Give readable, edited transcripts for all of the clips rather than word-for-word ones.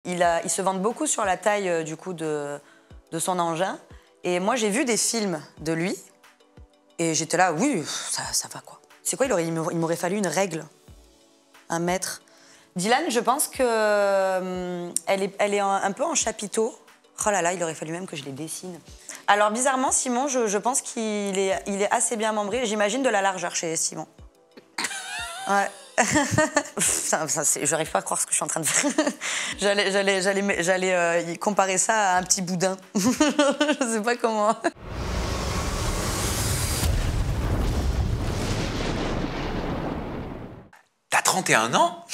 Ils se vantent beaucoup sur la taille du coup de son engin. Et moi, j'ai vu des films de lui. Et j'étais là, oui, ça va quoi. C'est quoi, il m'aurait fallu une règle, un mètre. Dylan, je pense que elle est un peu en chapiteau. Oh là là, il aurait fallu même que je les dessine. Alors bizarrement, Simon, je pense qu'il est assez bien membré. J'imagine de la largeur chez Simon. Ouais. J'arrive pas à croire ce que je suis en train de faire. J'allais comparer ça à un petit boudin. Je sais pas comment. T'as 31 ans?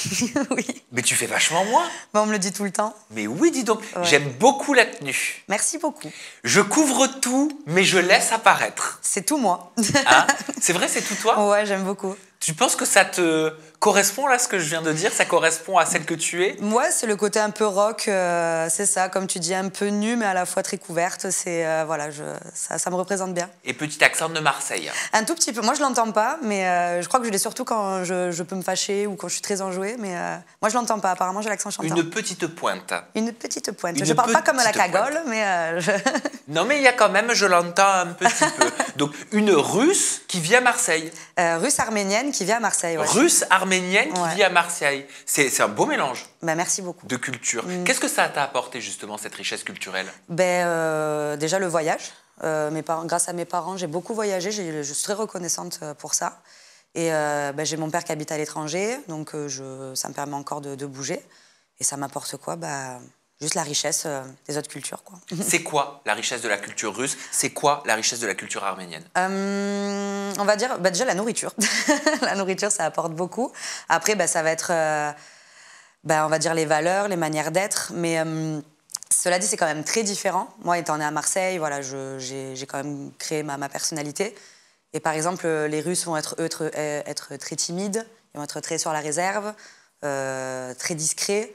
Oui. Mais tu fais vachement moins. Bah, on me le dit tout le temps. Mais oui, dis donc, Ouais. J'aime beaucoup la tenue. Merci beaucoup. Je couvre tout, mais je laisse apparaître. C'est tout moi. Hein? C'est vrai, c'est tout toi? Ouais, j'aime beaucoup. Tu penses que ça te correspond, là, ce que je viens de dire? Ça correspond à celle que tu es? Moi, c'est le côté un peu rock, c'est ça, comme tu dis, un peu nue, mais à la fois très couverte. Voilà, ça me représente bien. Et petit accent de Marseille. Un tout petit peu. Moi, je l'entends pas, mais je crois que je l'ai surtout quand je peux me fâcher ou quand je suis très enjouée. Mais moi, je l'entends pas. Apparemment, j'ai l'accent chantant. Une petite pointe. Une petite pointe. Je parle pas comme à la cagole, mais Non, mais il y a quand même, je l'entends un petit peu. Donc, une Russe qui vit à Marseille. Russe arménienne qui vit à Marseille. Ouais. Russe arménienne qui Ouais. vit à Marseille. C'est un beau mélange Bah, merci beaucoup. de culture. Qu'est-ce que ça t'a apporté, justement, cette richesse culturelle? Déjà, le voyage. Grâce à mes parents, j'ai beaucoup voyagé. Je suis très reconnaissante pour ça. Et j'ai mon père qui habite à l'étranger, donc ça me permet encore de bouger. Et ça m'apporte quoi? Juste la richesse des autres cultures, quoi. C'est quoi la richesse de la culture russe? C'est quoi la richesse de la culture arménienne? On va dire déjà la nourriture. La nourriture, ça apporte beaucoup. Après, ça va être, on va dire les valeurs, les manières d'être. Mais cela dit, c'est quand même très différent. Moi, étant née à Marseille, voilà, j'ai quand même créé ma personnalité. Et par exemple, les Russes vont être très timides, ils vont être très sur la réserve, très discrets.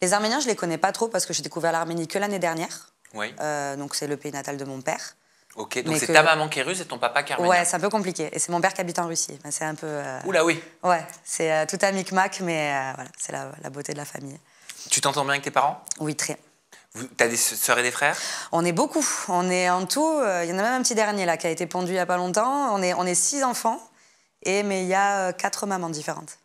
Les Arméniens, je les connais pas trop parce que j'ai découvert l'Arménie que l'année dernière. Oui. Donc c'est le pays natal de mon père. Ok, donc c'est ta maman qui est russe et ton papa qui est arménien. Ouais, c'est un peu compliqué. Et c'est mon père qui habite en Russie. C'est un peu... Oula, oui. Ouais, c'est tout un micmac, mais voilà, c'est la beauté de la famille. Tu t'entends bien avec tes parents? Oui, très. T'as des sœurs et des frères? On est beaucoup. On est en tout... Il y en a même un petit dernier là qui a été pondu il y a pas longtemps. On est 6 enfants, mais il y a 4 mamans différentes.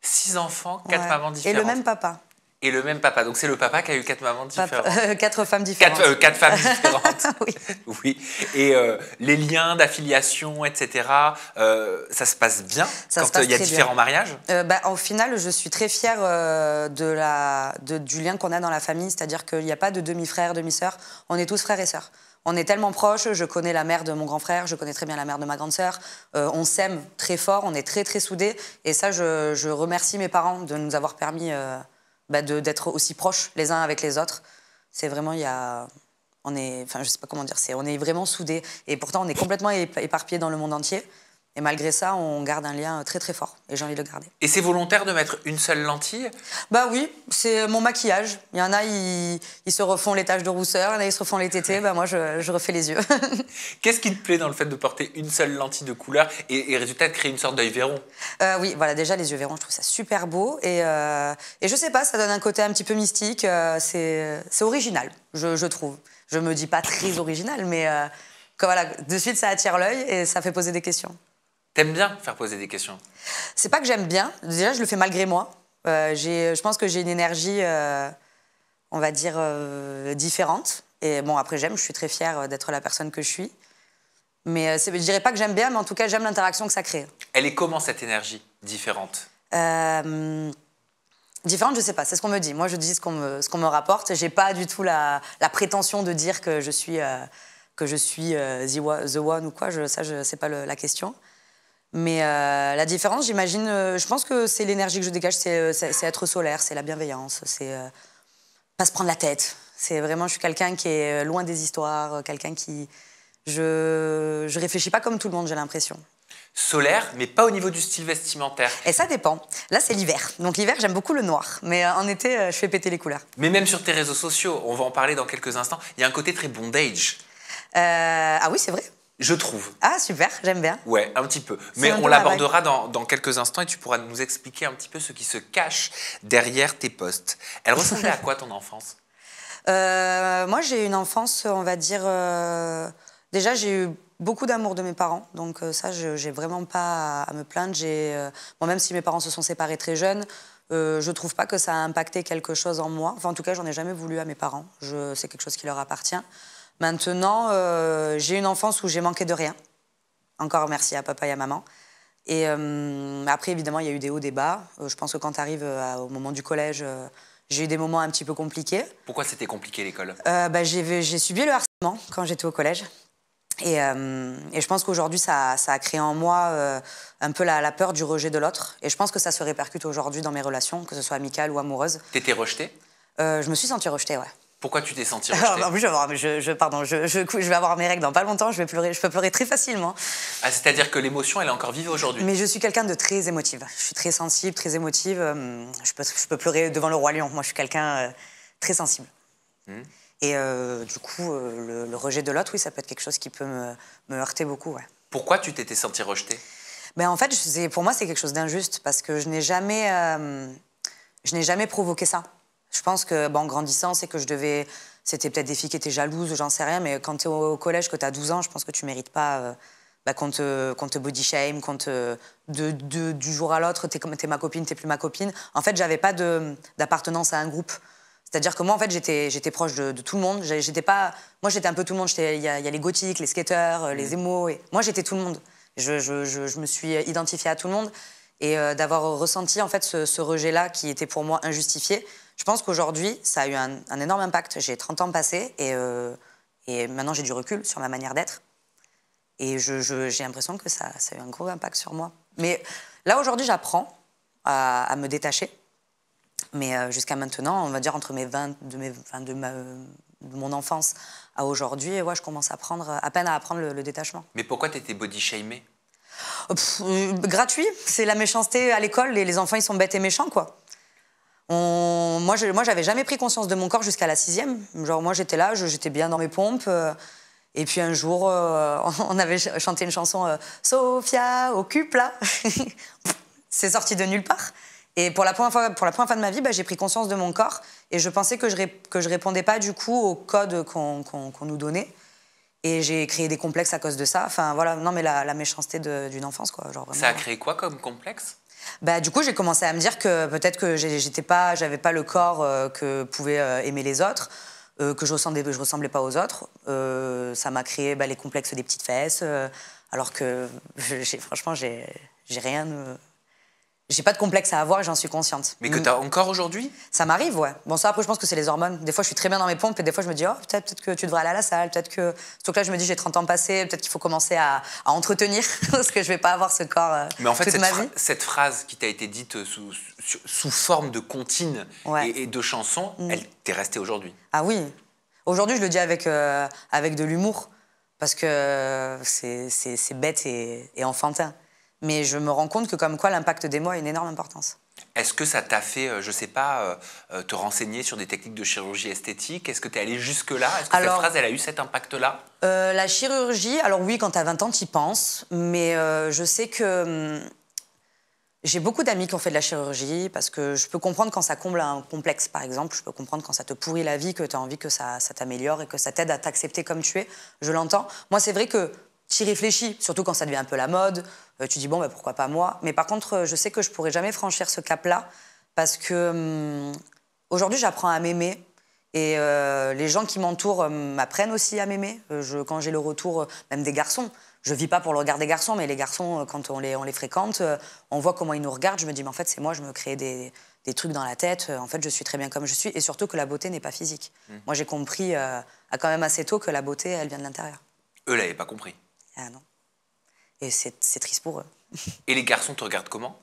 6 enfants, 4 Ouais. mamans différentes. Et le même papa. Et le même papa. Donc c'est le papa qui a eu 4 mamans différentes. 4 femmes différentes. 4 femmes différentes. Oui. Oui. Et les liens d'affiliation, etc., ça se passe bien Ça se quand passe il y a très différents bien. mariages? Au final, je suis très fière du lien qu'on a dans la famille. C'est-à-dire qu'il n'y a pas de demi-frère, demi-sœur. On est tous frères et sœurs. On est tellement proches. Je connais la mère de mon grand frère. Je connais très bien la mère de ma grande sœur. On s'aime très fort. On est très, très soudés. Et ça, je remercie mes parents de nous avoir permis d'être aussi proches les uns avec les autres. C'est vraiment, je sais pas comment dire, on est vraiment soudés. Et pourtant, on est complètement éparpillés dans le monde entier. Et malgré ça, on garde un lien très très fort. Et j'ai envie de le garder. Et c'est volontaire de mettre une seule lentille? Oui, c'est mon maquillage. Il y en a, ils se refont les taches de rousseur. Il y en a, ils se refont les tétés. Moi, je refais les yeux. Qu'est-ce qui te plaît dans le fait de porter une seule lentille de couleur et résultat de créer une sorte d'œil verron? Oui, voilà, déjà les yeux verrons, je trouve ça super beau. Et je sais pas, ça donne un côté un petit peu mystique. C'est original, je trouve. Je me dis pas très original, mais voilà, de suite, ça attire l'œil et ça fait poser des questions. T'aimes bien faire poser des questions? C'est pas que j'aime bien. Déjà, je le fais malgré moi. Je pense que j'ai une énergie, on va dire, différente. Et bon, après, je suis très fière d'être la personne que je suis. Mais je dirais pas que j'aime bien, mais en tout cas, j'aime l'interaction que ça crée. Elle est comment, cette énergie différente? Différente, je sais pas, c'est ce qu'on me dit. Moi, je dis ce qu'on me rapporte. J'ai pas du tout la prétention de dire que je suis the one ou quoi. C'est pas la question. Mais la différence, j'imagine, je pense que c'est l'énergie que je dégage, c'est être solaire, c'est la bienveillance, c'est pas se prendre la tête. C'est vraiment, je suis quelqu'un qui est loin des histoires, quelqu'un qui... Je réfléchis pas comme tout le monde, j'ai l'impression. Solaire, mais pas au niveau du style vestimentaire. Et ça dépend. Là, c'est l'hiver. Donc l'hiver, j'aime beaucoup le noir. Mais en été, je fais péter les couleurs. Mais même sur tes réseaux sociaux, on va en parler dans quelques instants, il y a un côté très bondage. Ah oui, c'est vrai. Je trouve. Ah, super, j'aime bien. Ouais, un petit peu. Mais on l'abordera dans quelques instants et tu pourras nous expliquer un petit peu ce qui se cache derrière tes posts. Elle ressemblait à quoi ton enfance? Moi, j'ai eu une enfance, on va dire... Déjà, j'ai eu beaucoup d'amour de mes parents, donc ça, j'ai vraiment pas à me plaindre. Bon, même si mes parents se sont séparés très jeunes, je trouve pas que ça a impacté quelque chose en moi. Enfin, en tout cas, j'en ai jamais voulu à mes parents. C'est quelque chose qui leur appartient. Maintenant, j'ai une enfance où j'ai manqué de rien. Encore merci à papa et à maman. Et après, évidemment, il y a eu des hauts, des bas. Je pense que quand tu arrives au moment du collège, j'ai eu des moments un petit peu compliqués. Pourquoi c'était compliqué l'école? J'ai subi le harcèlement quand j'étais au collège. Et je pense qu'aujourd'hui, ça a créé en moi un peu la peur du rejet de l'autre. Et je pense que ça se répercute aujourd'hui dans mes relations, que ce soit amicales ou amoureuses. T'étais rejetée? Je me suis sentie rejetée, ouais. Pourquoi tu t'es sentie rejetée? En plus, je vais avoir mes règles dans pas longtemps, je peux pleurer très facilement. Ah, c'est-à-dire que l'émotion, elle est encore vive aujourd'hui? Mais je suis quelqu'un de très émotive. Je suis très sensible, très émotive. Je peux pleurer devant le roi lion. Moi, je suis quelqu'un très sensible. Et du coup, le rejet de l'autre, oui, ça peut être quelque chose qui peut me heurter beaucoup, ouais. Pourquoi tu t'étais sentie rejetée? En fait, pour moi, c'est quelque chose d'injuste parce que je n'ai jamais provoqué ça. Je pense que, en grandissant, c'est que c'était peut-être des filles qui étaient jalouses, j'en sais rien, mais quand tu es au collège, que tu as 12 ans, je pense que tu mérites pas qu'on te body shame, du jour à l'autre, t'es ma copine, t'es plus ma copine. En fait, j'avais pas d'appartenance à un groupe. C'est-à-dire que moi, en fait, j'étais proche de tout le monde. Moi, j'étais un peu tout le monde. Il y a les gothiques, les skateurs, les émos. Moi, j'étais tout le monde. Je me suis identifiée à tout le monde. Et d'avoir ressenti, en fait, ce rejet-là qui était pour moi injustifié, je pense qu'aujourd'hui, ça a eu un énorme impact. J'ai 30 ans passés et maintenant, j'ai du recul sur ma manière d'être. Et j'ai l'impression que ça a eu un gros impact sur moi. Mais là, aujourd'hui, j'apprends à me détacher. Mais jusqu'à maintenant, on va dire entre de mon enfance à aujourd'hui, ouais, je commence à peine à apprendre le détachement. Mais pourquoi t'étais body shamée? Gratuit, c'est la méchanceté à l'école. Les enfants, ils sont bêtes et méchants, quoi. Moi, j'avais jamais pris conscience de mon corps jusqu'à la 6e. Genre, moi, j'étais là, j'étais bien dans mes pompes. Et puis un jour, on avait chanté une chanson Sophia, occupe-la. C'est sorti de nulle part. Et pour la première fois de ma vie, j'ai pris conscience de mon corps et je pensais que je répondais pas du coup aux codes qu'on nous donnait. Et j'ai créé des complexes à cause de ça. Enfin voilà, non mais la méchanceté d'une enfance, quoi. Genre, vraiment. Ça a créé quoi comme complexe? Du coup, j'ai commencé à me dire que peut-être que j'avais pas le corps que pouvaient aimer les autres, que je ressemblais pas aux autres. Ça m'a créé les complexes des petites fesses, alors que franchement, j'ai rien. J'ai pas de complexe à avoir, j'en suis consciente. Mais que t'as encore aujourd'hui? Ça m'arrive, ouais. Bon, ça, après, je pense que c'est les hormones. Des fois, je suis très bien dans mes pompes et des fois, je me dis, oh, peut-être que tu devrais aller à la salle, peut-être que... Surtout que là, je me dis, j'ai 30 ans passés, peut-être qu'il faut commencer à entretenir, parce que je vais pas avoir ce corps Mais en fait, toute ma vie. Cette phrase qui t'a été dite sous forme de comptine et de chanson, elle t'est restée aujourd'hui? Ah oui. Aujourd'hui, je le dis avec de l'humour, parce que c'est bête et enfantin. Mais je me rends compte que comme quoi l'impact des mots a une énorme importance. Est-ce que ça t'a fait, je sais pas, te renseigner sur des techniques de chirurgie esthétique? Est-ce que tu es allée jusque-là? Est-ce que cette phrase, elle a eu cet impact-là? La chirurgie, alors oui, quand tu as 20 ans, tu y penses. Mais je sais que j'ai beaucoup d'amis qui ont fait de la chirurgie parce que je peux comprendre quand ça comble un complexe, par exemple. Je peux comprendre quand ça te pourrit la vie, que tu as envie que ça t'améliore et que ça t'aide à t'accepter comme tu es. Je l'entends. Moi, c'est vrai que tu y réfléchis, surtout quand ça devient un peu la mode. Tu dis, bon, pourquoi pas moi? Mais par contre, je sais que je pourrais jamais franchir ce cap-là parce que aujourd'hui, j'apprends à m'aimer. Et les gens qui m'entourent m'apprennent aussi à m'aimer. Quand j'ai le retour, même des garçons, je vis pas pour le regard des garçons, mais les garçons, quand on les fréquente, on voit comment ils nous regardent. Je me dis, mais en fait, c'est moi, je me crée des trucs dans la tête. En fait, je suis très bien comme je suis. Et surtout que la beauté n'est pas physique. Moi, j'ai compris quand même assez tôt que la beauté, elle vient de l'intérieur. Eux l'avaient pas compris. Ah non. Et c'est triste pour eux. Et les garçons te regardent comment?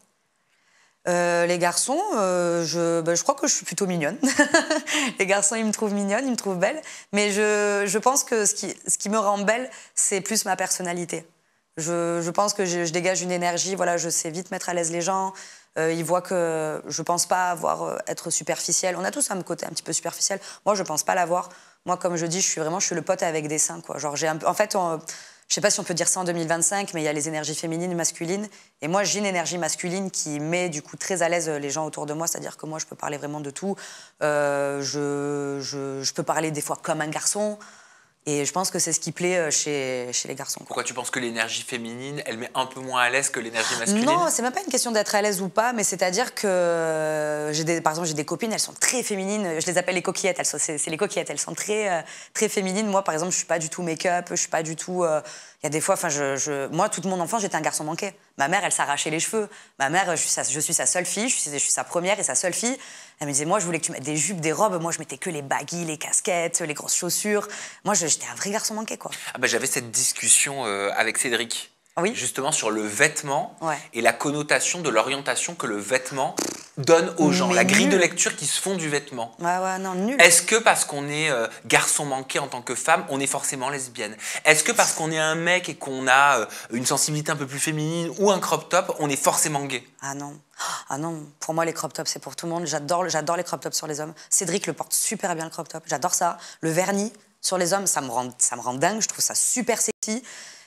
Les garçons, je crois que je suis plutôt mignonne. Les garçons, ils me trouvent mignonne, ils me trouvent belle. Mais je pense que ce qui me rend belle, c'est plus ma personnalité. Je pense que je dégage une énergie, voilà, je sais vite mettre à l'aise les gens. Ils voient que je pense pas être superficielle. On a tous un côté un petit peu superficiel. Moi, je pense pas l'avoir. Moi, comme je dis, je suis le pote avec des seins, quoi. Genre, je sais pas si on peut dire ça en 2025, mais il y a les énergies féminines et masculines. Et moi, j'ai une énergie masculine qui met du coup très à l'aise les gens autour de moi. C'est-à-dire que moi, je peux parler vraiment de tout. Je peux parler des fois comme un garçon. Et je pense que c'est ce qui plaît chez les garçons. Pourquoi tu penses que l'énergie féminine, elle met un peu moins à l'aise que l'énergie masculine? Non, c'est même pas une question d'être à l'aise ou pas, mais c'est-à-dire que, par exemple, j'ai des copines, elles sont très féminines, je les appelle les coquillettes, c'est les coquillettes, elles sont très féminines. Moi, par exemple, je suis pas du tout make-up, je suis pas du tout... Il y a des fois, moi, toute mon enfance, j'étais un garçon manqué. Ma mère, elle s'arrachait les cheveux. Ma mère, je suis sa seule fille, je suis sa première et sa seule fille. Elle me disait, moi, je voulais que tu mettes des jupes, des robes. Moi, je mettais que les baggy, les casquettes, les grosses chaussures. Moi, j'étais un vrai garçon manqué, quoi. Ah bah, j'avais cette discussion avec Cédric. Oui. Justement sur le vêtement ouais. et la connotation de l'orientation que le vêtement donne aux gens, la grille de lecture qui se font du vêtement. Ouais, non, nul. Est-ce que parce qu'on est garçon manqué en tant que femme, on est forcément lesbienne? Est-ce que parce qu'on est un mec et qu'on a une sensibilité un peu plus féminine ou un crop top, on est forcément gay? Ah non, pour moi les crop tops c'est pour tout le monde. J'adore les crop tops sur les hommes. Cédric le porte super bien le crop top, j'adore ça. Le vernis sur les hommes, ça me rend dingue, je trouve ça super sexy.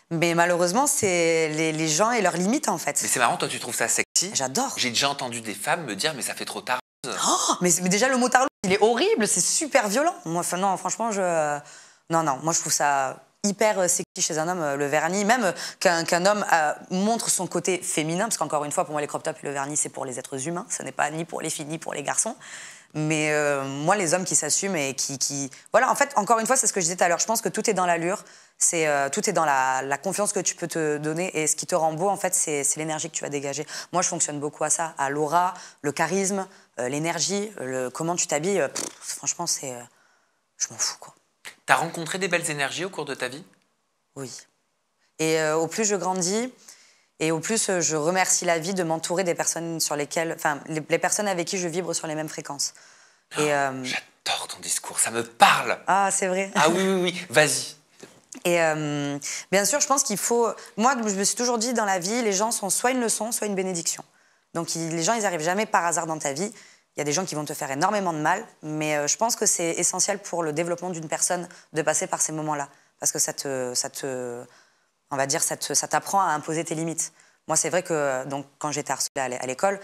Mais malheureusement, c'est les gens et leurs limites, en fait. Mais c'est marrant, toi, tu trouves ça sexy? J'adore. J'ai déjà entendu des femmes me dire, mais ça fait trop tard. Oh, mais déjà, le mot tarlouse, il est horrible, c'est super violent. Moi, non, franchement, Non, moi, je trouve ça hyper sexy chez un homme, le vernis. Même qu'un homme montre son côté féminin, parce qu'encore une fois, pour moi, les crop tops et le vernis, c'est pour les êtres humains. Ce n'est pas ni pour les filles, ni pour les garçons. Mais moi, les hommes qui s'assument et qui... Voilà, en fait, encore une fois, c'est ce que je disais tout à l'heure. Je pense que tout est dans l'allure, tout est dans la confiance que tu peux te donner. Et ce qui te rend beau, en fait, c'est l'énergie que tu vas dégager. Moi, je fonctionne beaucoup à ça, à l'aura, le charisme, l'énergie, comment tu t'habilles. Franchement, je m'en fous, quoi. T'as rencontré des belles énergies au cours de ta vie? Oui. Et au plus je grandis... Et au plus, je remercie la vie de m'entourer des personnes sur lesquelles... Enfin, les personnes avec qui je vibre sur les mêmes fréquences. Et j'adore ton discours, ça me parle. Ah, c'est vrai. Ah oui, vas-y. Et bien sûr, je pense qu'il faut... Moi, je me suis toujours dit, dans la vie, les gens sont soit une leçon, soit une bénédiction. Donc, les gens, ils n'arrivent jamais par hasard dans ta vie. Il y a des gens qui vont te faire énormément de mal, mais je pense que c'est essentiel pour le développement d'une personne de passer par ces moments-là. Parce que ça t'apprend à imposer tes limites. Moi, c'est vrai que donc, quand j'étais harcelée à l'école,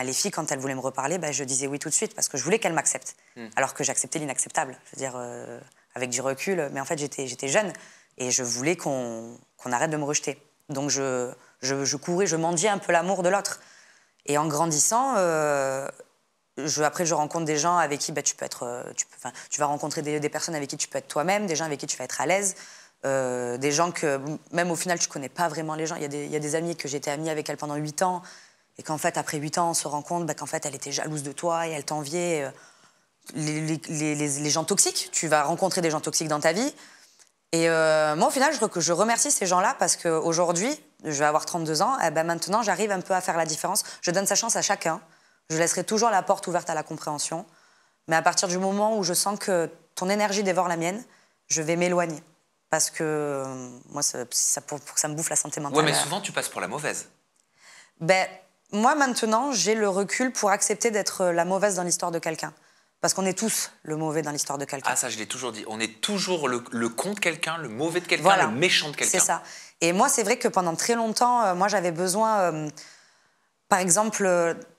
les filles, quand elles voulaient me reparler, je disais oui tout de suite parce que je voulais qu'elles m'acceptent. Alors que j'acceptais l'inacceptable. Je veux dire, avec du recul. Mais en fait, j'étais jeune et je voulais qu'on arrête de me rejeter. Donc, je courais, je mendiais un peu l'amour de l'autre. Et en grandissant, après, je rencontre des gens avec qui tu vas rencontrer des personnes avec qui tu peux être toi-même, des gens avec qui tu vas être à l'aise. Des gens que, même au final, tu connais pas vraiment les gens. Il y a des amis que j'étais amie avec elle pendant 8 ans et qu'en fait, après 8 ans, on se rend compte qu'en fait, elle était jalouse de toi et elle t'enviait. Les gens toxiques, tu vas rencontrer des gens toxiques dans ta vie. Et moi, au final, je remercie ces gens-là parce qu'aujourd'hui, je vais avoir 32 ans, maintenant, j'arrive un peu à faire la différence. Je donne sa chance à chacun. Je laisserai toujours la porte ouverte à la compréhension. Mais à partir du moment où je sens que ton énergie dévore la mienne, je vais m'éloigner. Parce que moi, pour que ça me bouffe la santé mentale. Ouais, mais souvent, tu passes pour la mauvaise. Moi, maintenant, j'ai le recul pour accepter d'être la mauvaise dans l'histoire de quelqu'un. Parce qu'on est tous le mauvais dans l'histoire de quelqu'un. Ah, ça, je l'ai toujours dit. On est toujours le con de quelqu'un, le mauvais de quelqu'un, voilà. Le méchant de quelqu'un. C'est ça. Et moi, c'est vrai que pendant très longtemps, moi, j'avais besoin... Par exemple,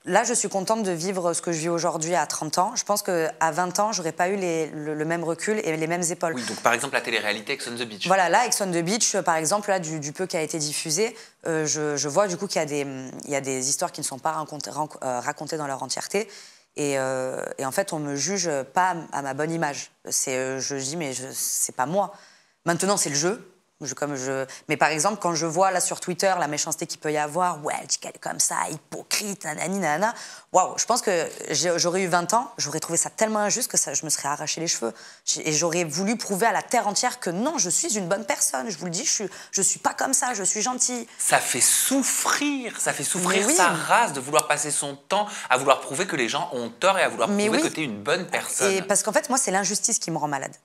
là, je suis contente de vivre ce que je vis aujourd'hui à 30 ans. Je pense qu'à 20 ans, j'aurais pas eu le même recul et les mêmes épaules. Oui, donc par exemple, la télé-réalité Ex on the Beach. Voilà, là, Ex on the Beach, par exemple, là, du peu qui a été diffusé, je vois du coup qu'il y a des histoires qui ne sont pas racontées dans leur entièreté. Et en fait, on me juge pas à ma bonne image. Je dis, mais c'est pas moi. Maintenant, c'est le jeu. Mais par exemple, quand je vois là sur Twitter la méchanceté qu'il peut y avoir, ouais, elle dit qu'elle est comme ça, hypocrite, nanani, nanana. Waouh, je pense que j'aurais eu 20 ans, j'aurais trouvé ça tellement injuste que je me serais arraché les cheveux. Et j'aurais voulu prouver à la terre entière que non, je suis une bonne personne. Je vous le dis, je suis pas comme ça, je suis gentille. Ça fait souffrir oui. sa race de vouloir passer son temps à vouloir prouver que les gens ont tort et à vouloir prouver que tu es une bonne personne. Et parce qu'en fait, moi, c'est l'injustice qui me rend malade.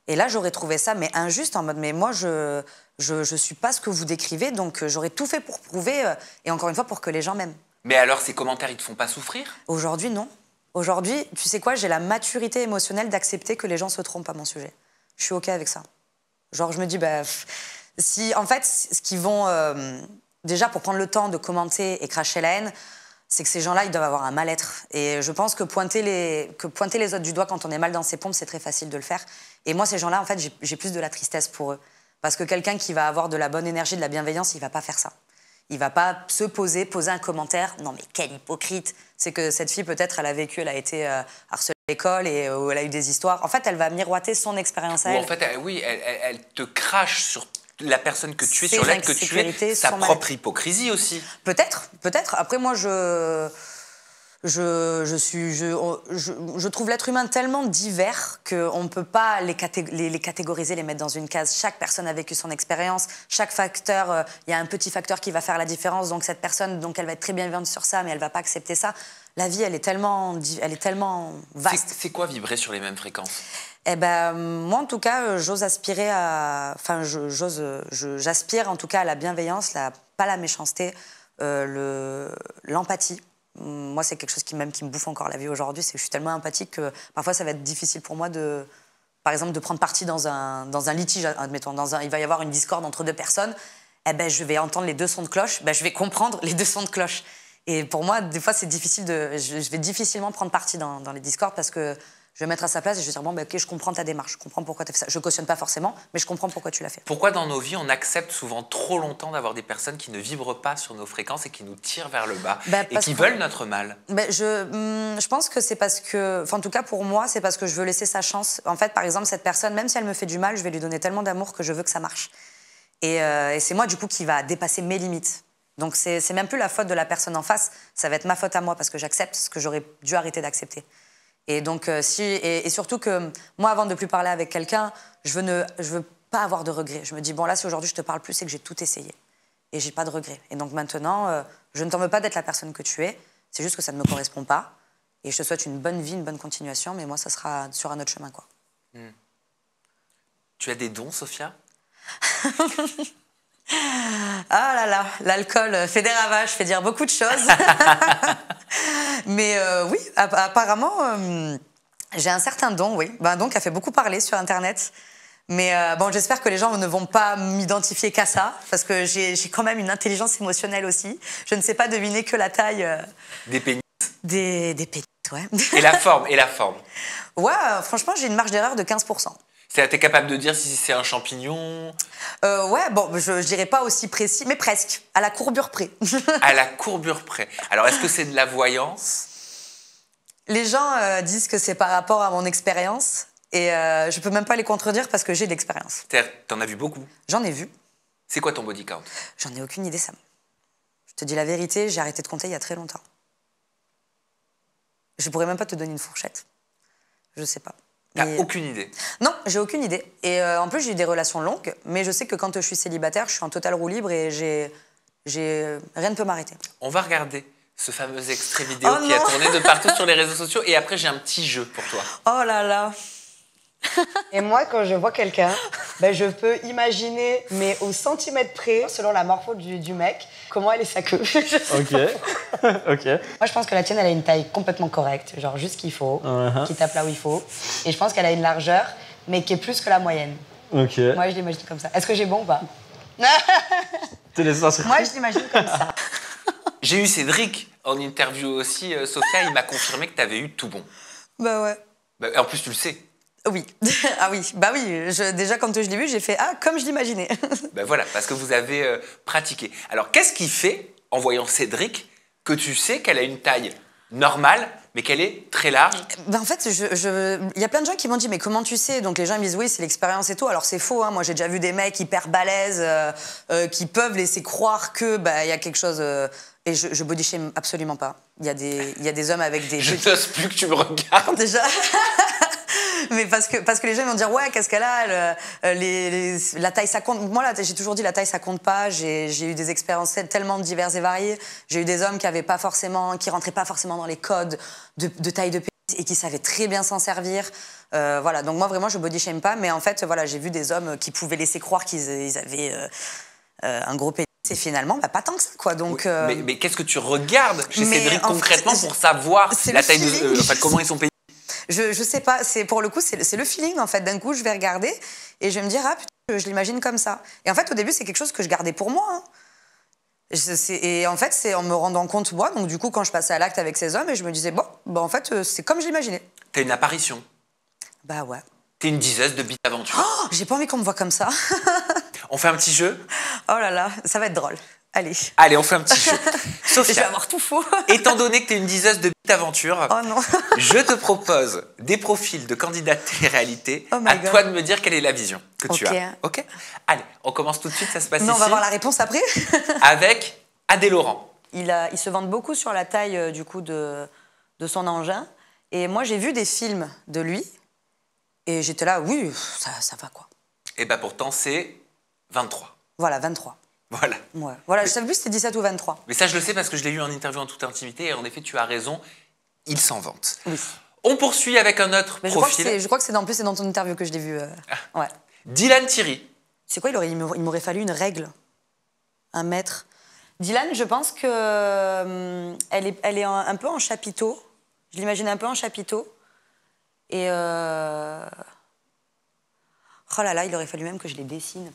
Et là, j'aurais trouvé ça mais injuste, en mode, mais moi, je suis pas ce que vous décrivez, donc j'aurais tout fait pour prouver, et encore une fois, pour que les gens m'aiment. Mais alors, ces commentaires, ils te font pas souffrir? Aujourd'hui, non. Aujourd'hui, tu sais quoi, j'ai la maturité émotionnelle d'accepter que les gens se trompent à mon sujet. Je suis OK avec ça. Genre, je me dis, si, en fait, ce qu'ils vont... déjà, pour prendre le temps de commenter et cracher la haine, c'est que ces gens-là, ils doivent avoir un mal-être. Et je pense que pointer les autres du doigt quand on est mal dans ses pompes, c'est très facile de le faire. Et moi, ces gens-là, en fait, j'ai plus de la tristesse pour eux. Parce que quelqu'un qui va avoir de la bonne énergie, de la bienveillance, il va pas faire ça. Il va pas se poser un commentaire. Non, mais quel hypocrite! C'est que cette fille, peut-être, elle a été harcelée à l'école et où elle a eu des histoires. En fait, elle va miroiter son expérience à elle. En fait, elle te crache sur la personne que tu es, sur l'être que tu es, sa propre hypocrisie aussi. Peut-être. Après, moi, je trouve l'être humain tellement divers qu'on ne peut pas les catégoriser, les mettre dans une case. Chaque personne a vécu son expérience, chaque facteur, il y a un petit facteur qui va faire la différence, donc cette personne, donc elle va être très bienveillante sur ça, mais elle ne va pas accepter ça. La vie, elle est tellement vaste. C'est quoi vibrer sur les mêmes fréquences? Moi, en tout cas, j'ose aspirer à... Enfin, j'aspire en tout cas à la bienveillance, pas la méchanceté, l'empathie. Moi, c'est quelque chose qui me bouffe encore la vie aujourd'hui, c'est que je suis tellement empathique que parfois, ça va être difficile pour moi par exemple, de prendre parti dans un litige, admettons, il va y avoir une discorde entre deux personnes, je vais entendre les deux sons de cloche, je vais comprendre les deux sons de cloche. Et pour moi, des fois, c'est difficile je vais difficilement prendre parti dans les discordes parce que je vais mettre à sa place et je vais dire, ok, je comprends ta démarche, je comprends pourquoi tu as fait ça. Je cautionne pas forcément, mais je comprends pourquoi tu l'as fait. Pourquoi dans nos vies, on accepte souvent trop longtemps d'avoir des personnes qui ne vibrent pas sur nos fréquences et qui nous tirent vers le bas et qui veulent notre mal? Je pense que c'est parce que, en tout cas pour moi, c'est parce que je veux laisser sa chance. En fait, par exemple, cette personne, même si elle me fait du mal, je vais lui donner tellement d'amour que je veux que ça marche. Et c'est moi, du coup, qui va dépasser mes limites. Donc c'est même plus la faute de la personne en face, ça va être ma faute à moi parce que j'accepte ce que j'aurais dû arrêter d'accepter. Et donc, et surtout que moi, avant de plus parler avec quelqu'un, je veux pas avoir de regrets. Je me dis, bon, là, si aujourd'hui je te parle plus, c'est que j'ai tout essayé. Et j'ai pas de regrets. Et donc maintenant, je ne t'en veux pas d'être la personne que tu es. C'est juste que ça ne me correspond pas. Et je te souhaite une bonne vie, une bonne continuation. Mais moi, ça sera sur un autre chemin, quoi. Tu as des dons, Sophia? Ah là là, l'alcool fait des ravages, fait dire beaucoup de choses. Mais oui, apparemment, j'ai un certain don, oui. Un don qui a fait beaucoup parler sur Internet. Mais bon, j'espère que les gens ne vont pas m'identifier qu'à ça, parce que j'ai quand même une intelligence émotionnelle aussi. Je ne sais pas deviner que la taille... Des pénis. Des pénis, ouais. Et la forme, Ouais, franchement, j'ai une marge d'erreur de 15%. T'es capable de dire si c'est un champignon? Ouais, bon, je dirais pas aussi précis, mais presque, à la courbure près. À la courbure près. Alors, est-ce que c'est de la voyance? Les gens disent que c'est par rapport à mon expérience, et je peux même pas les contredire parce que j'ai de l'expérience. T'en as vu beaucoup? J'en ai vu. C'est quoi ton body count? J'en ai aucune idée, Sam. Je te dis la vérité, j'ai arrêté de compter il y a très longtemps. Je pourrais même pas te donner une fourchette. Je sais pas. T'as aucune idée? Non, j'ai aucune idée. Et en plus, j'ai eu des relations longues, mais je sais que quand je suis célibataire, je suis en totale roue libre et rien ne peut m'arrêter. On va regarder ce fameux extrait vidéo qui a tourné de partout sur les réseaux sociaux et après, j'ai un petit jeu pour toi. Oh là là. Et moi, quand je vois quelqu'un, je peux imaginer, mais au centimètre près, selon la morpho du mec, comment elle est sa queue. Ok. Moi, je pense que la tienne, elle a une taille complètement correcte, genre juste ce qu'il faut, qui tape là où il faut. Et je pense qu'elle a une largeur, mais qui est plus que la moyenne. Ok. Moi, je l'imagine comme ça. Est-ce que j'ai bon ou pas? Moi, je l'imagine comme ça. J'ai eu Cédric en interview aussi, Sophia, il m'a confirmé que t'avais eu tout bon. Bah ouais. En plus, tu le sais. Oui. Ah oui. Bah oui. Déjà, quand je l'ai vu, j'ai fait « Ah, comme je l'imaginais ». Voilà, parce que vous avez pratiqué. Alors, qu'est-ce qui fait, en voyant Cédric, que tu sais qu'elle a une taille normale, mais qu'elle est très large? En fait, il y a plein de gens qui m'ont dit « Mais comment tu sais ?» Donc les gens ils me disent « Oui, c'est l'expérience et tout ». Alors c'est faux, hein. Moi j'ai déjà vu des mecs hyper balèzes qui peuvent laisser croire que y a quelque chose... et je body shame absolument pas. Il y a des hommes avec des... Je n'ose plus que tu me regardes. Déjà. Mais parce que les gens vont dire ouais, qu'est-ce qu'elle a, la taille ça compte. Moi là, j'ai toujours dit la taille ça compte pas. J'ai eu des expériences tellement diverses et variées. J'ai eu des hommes qui rentraient pas forcément dans les codes de taille de pénis et qui savaient très bien s'en servir. Voilà, donc moi vraiment je body shame pas, mais en fait voilà, j'ai vu des hommes qui pouvaient laisser croire qu'ils avaient un gros pénis. Et finalement, pas tant que ça, quoi. Donc, mais qu'est-ce que tu regardes chez Cédric concrètement pour savoir la taille comment ils sont payés? Je sais pas, pour le coup, c'est le feeling, en fait. D'un coup, je vais regarder et je vais me dire, ah putain, je l'imagine comme ça. Et en fait, au début, c'est quelque chose que je gardais pour moi. Hein. Et en fait, c'est en me rendant compte, moi, donc du coup, quand je passais à l'acte avec ces hommes, et je me disais, bon, en fait, c'est comme je l'imaginais. T'as une apparition. Bah ouais. T'es une diseuse de bite aventure. Oh, j'ai pas envie qu'on me voit comme ça. On fait un petit jeu? Oh là là, ça va être drôle. Allez. Allez, on fait un petit jeu. Sophia, je vais avoir tout faux. Étant donné que t'es une diseuse de bite aventure, oh non. je te propose des profils de candidats de télé-réalité. Oh à toi de me dire quelle est la vision que tu as. Ok. Allez, on commence tout de suite, ça se passe ici. Non, on va voir la réponse après. Avec Adé Laurent. Ils se vantent beaucoup sur la taille du coup de son engin. Et moi, j'ai vu des films de lui. Et j'étais là, oui, ça va quoi. Et bah pourtant, c'est 23. Voilà, 23. Voilà. Ouais. Voilà, je savais plus si c'était 17 ou 23. Mais ça, je le sais parce que je l'ai eu en interview en toute intimité. Et en effet, tu as raison, il s'en vante. Oui. On poursuit avec un autre profil. Je crois que c'est dans ton interview que je l'ai vu. Ouais. Dylan Thierry. C'est quoi, il m'aurait fallu une règle. Un mètre. Dylan, je pense que elle est un peu en chapiteau. Je l'imagine un peu en chapiteau. Et oh là là, il aurait fallu même que je les dessine.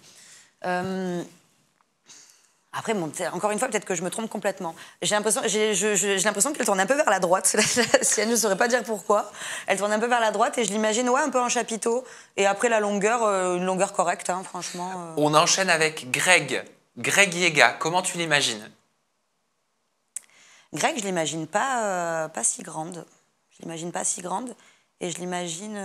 Après, bon, encore une fois, peut-être que je me trompe complètement. J'ai l'impression qu'elle tourne un peu vers la droite. La sienne, je ne saurais pas dire pourquoi. Elle tourne un peu vers la droite et je l'imagine, ouais, un peu en chapiteau. Et après, la longueur, une longueur correcte, hein, franchement. On enchaîne avec Greg Yega. Comment tu l'imagines? Greg, je l'imagine pas si grande. Je l'imagine pas si grande. Et je l'imagine...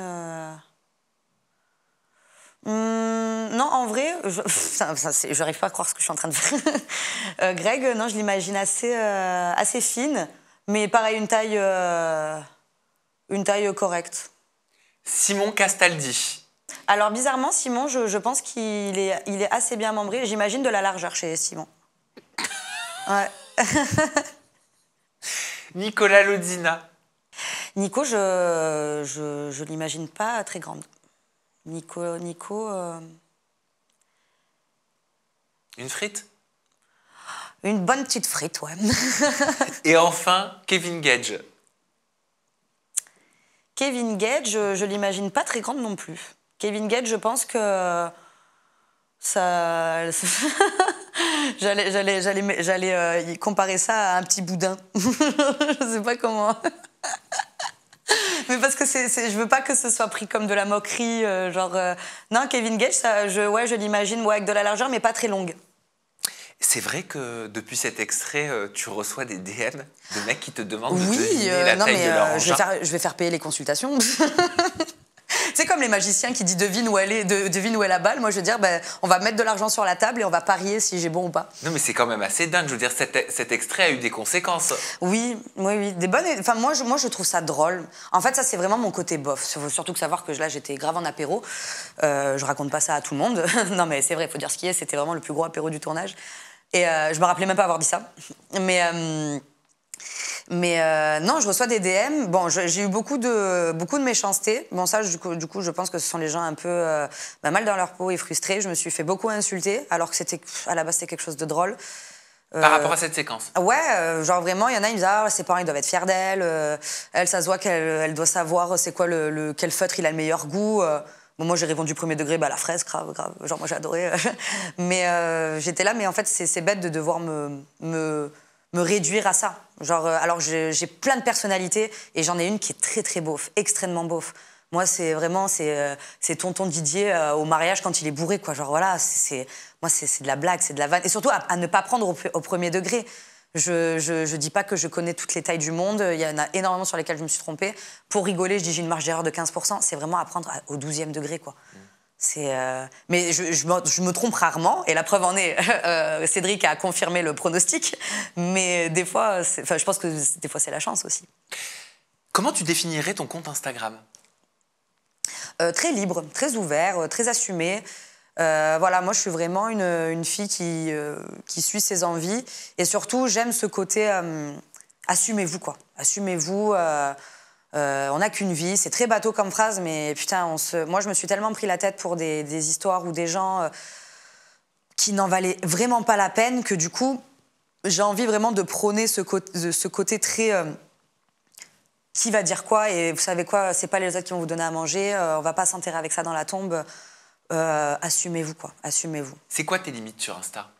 non, en vrai, je n'arrive pas à croire ce que je suis en train de faire. Greg, non, je l'imagine assez fine, mais pareil, une taille correcte. Simon Castaldi. Alors, bizarrement, Simon, je pense qu'il est assez bien membré. J'imagine de la largeur chez Simon. Ouais. Nicolas Lodina. Nico, je l'imagine pas très grande. Nico. Une frite? Une bonne petite frite, ouais. Et enfin, Kevin Gage. Kevin Gage, je l'imagine pas très grande non plus. Kevin Gage, je pense que ça... J'allais comparer ça à un petit boudin. Je sais pas comment... Mais parce que je veux pas que ce soit pris comme de la moquerie, non, Kevin Gage, je l'imagine avec de la largeur, mais pas très longue. C'est vrai que depuis cet extrait, tu reçois des DM de mecs qui te demandent de deviner la taille de leur engin. Je vais faire payer les consultations. C'est comme les magiciens qui disent devine où elle est, devine où est la balle. Moi, je veux dire, on va mettre de l'argent sur la table et on va parier si j'ai bon ou pas. Non, mais c'est quand même assez dingue. Je veux dire, cet extrait a eu des conséquences. Oui. Des bonnes. Enfin, moi, je trouve ça drôle. En fait, ça, c'est vraiment mon côté bof. Il faut surtout savoir que là, j'étais grave en apéro. Je raconte pas ça à tout le monde. Non, mais c'est vrai, il faut dire ce qui est. C'était vraiment le plus gros apéro du tournage. Et je me rappelais même pas avoir dit ça. Mais non, je reçois des DM. Bon, j'ai eu beaucoup de méchanceté. Bon, ça, du coup, je pense que ce sont les gens un peu mal dans leur peau et frustrés. Je me suis fait beaucoup insulter, alors que à la base, c'était quelque chose de drôle. Par rapport à cette séquence? Ouais, genre vraiment, il y en a, ils me disent « Ah, ses parents, ils doivent être fiers d'elle. Elle, ça se voit qu'elle doit savoir c'est quoi quel feutre il a le meilleur goût. » Bon, moi, j'ai répondu premier degré, la fraise, grave. Genre, moi, j'ai adoré. Mais j'étais là, mais en fait, c'est bête de devoir me réduire à ça. Genre, alors, j'ai plein de personnalités et j'en ai une qui est très, très beauf, extrêmement beauf. Moi, c'est vraiment, c'est tonton Didier au mariage quand il est bourré, quoi. Genre, voilà, moi, c'est de la blague, c'est de la vanne. Et surtout, à ne pas prendre au premier degré. Je dis pas que je connais toutes les tailles du monde. Il y en a énormément sur lesquelles je me suis trompée. Pour rigoler, je dis j'ai une marge d'erreur de 15%. C'est vraiment à prendre au 12e degré, quoi. Mais je me trompe rarement, et la preuve en est, Cédric a confirmé le pronostic, mais des fois, je pense que des fois c'est la chance aussi. Comment tu définirais ton compte Instagram? Très libre, très ouvert, très assumé. Voilà, moi je suis vraiment une fille qui suit ses envies, et surtout j'aime ce côté assumez-vous, quoi. Assumez-vous. On n'a qu'une vie, c'est très bateau comme phrase, mais putain, moi je me suis tellement pris la tête pour des histoires ou des gens qui n'en valaient vraiment pas la peine, que du coup, j'ai envie vraiment de prôner ce côté très qui va dire quoi, et vous savez quoi, c'est pas les autres qui vont vous donner à manger, on va pas s'enterrer avec ça dans la tombe. Assumez-vous, quoi. Assumez-vous. C'est quoi tes limites sur Insta?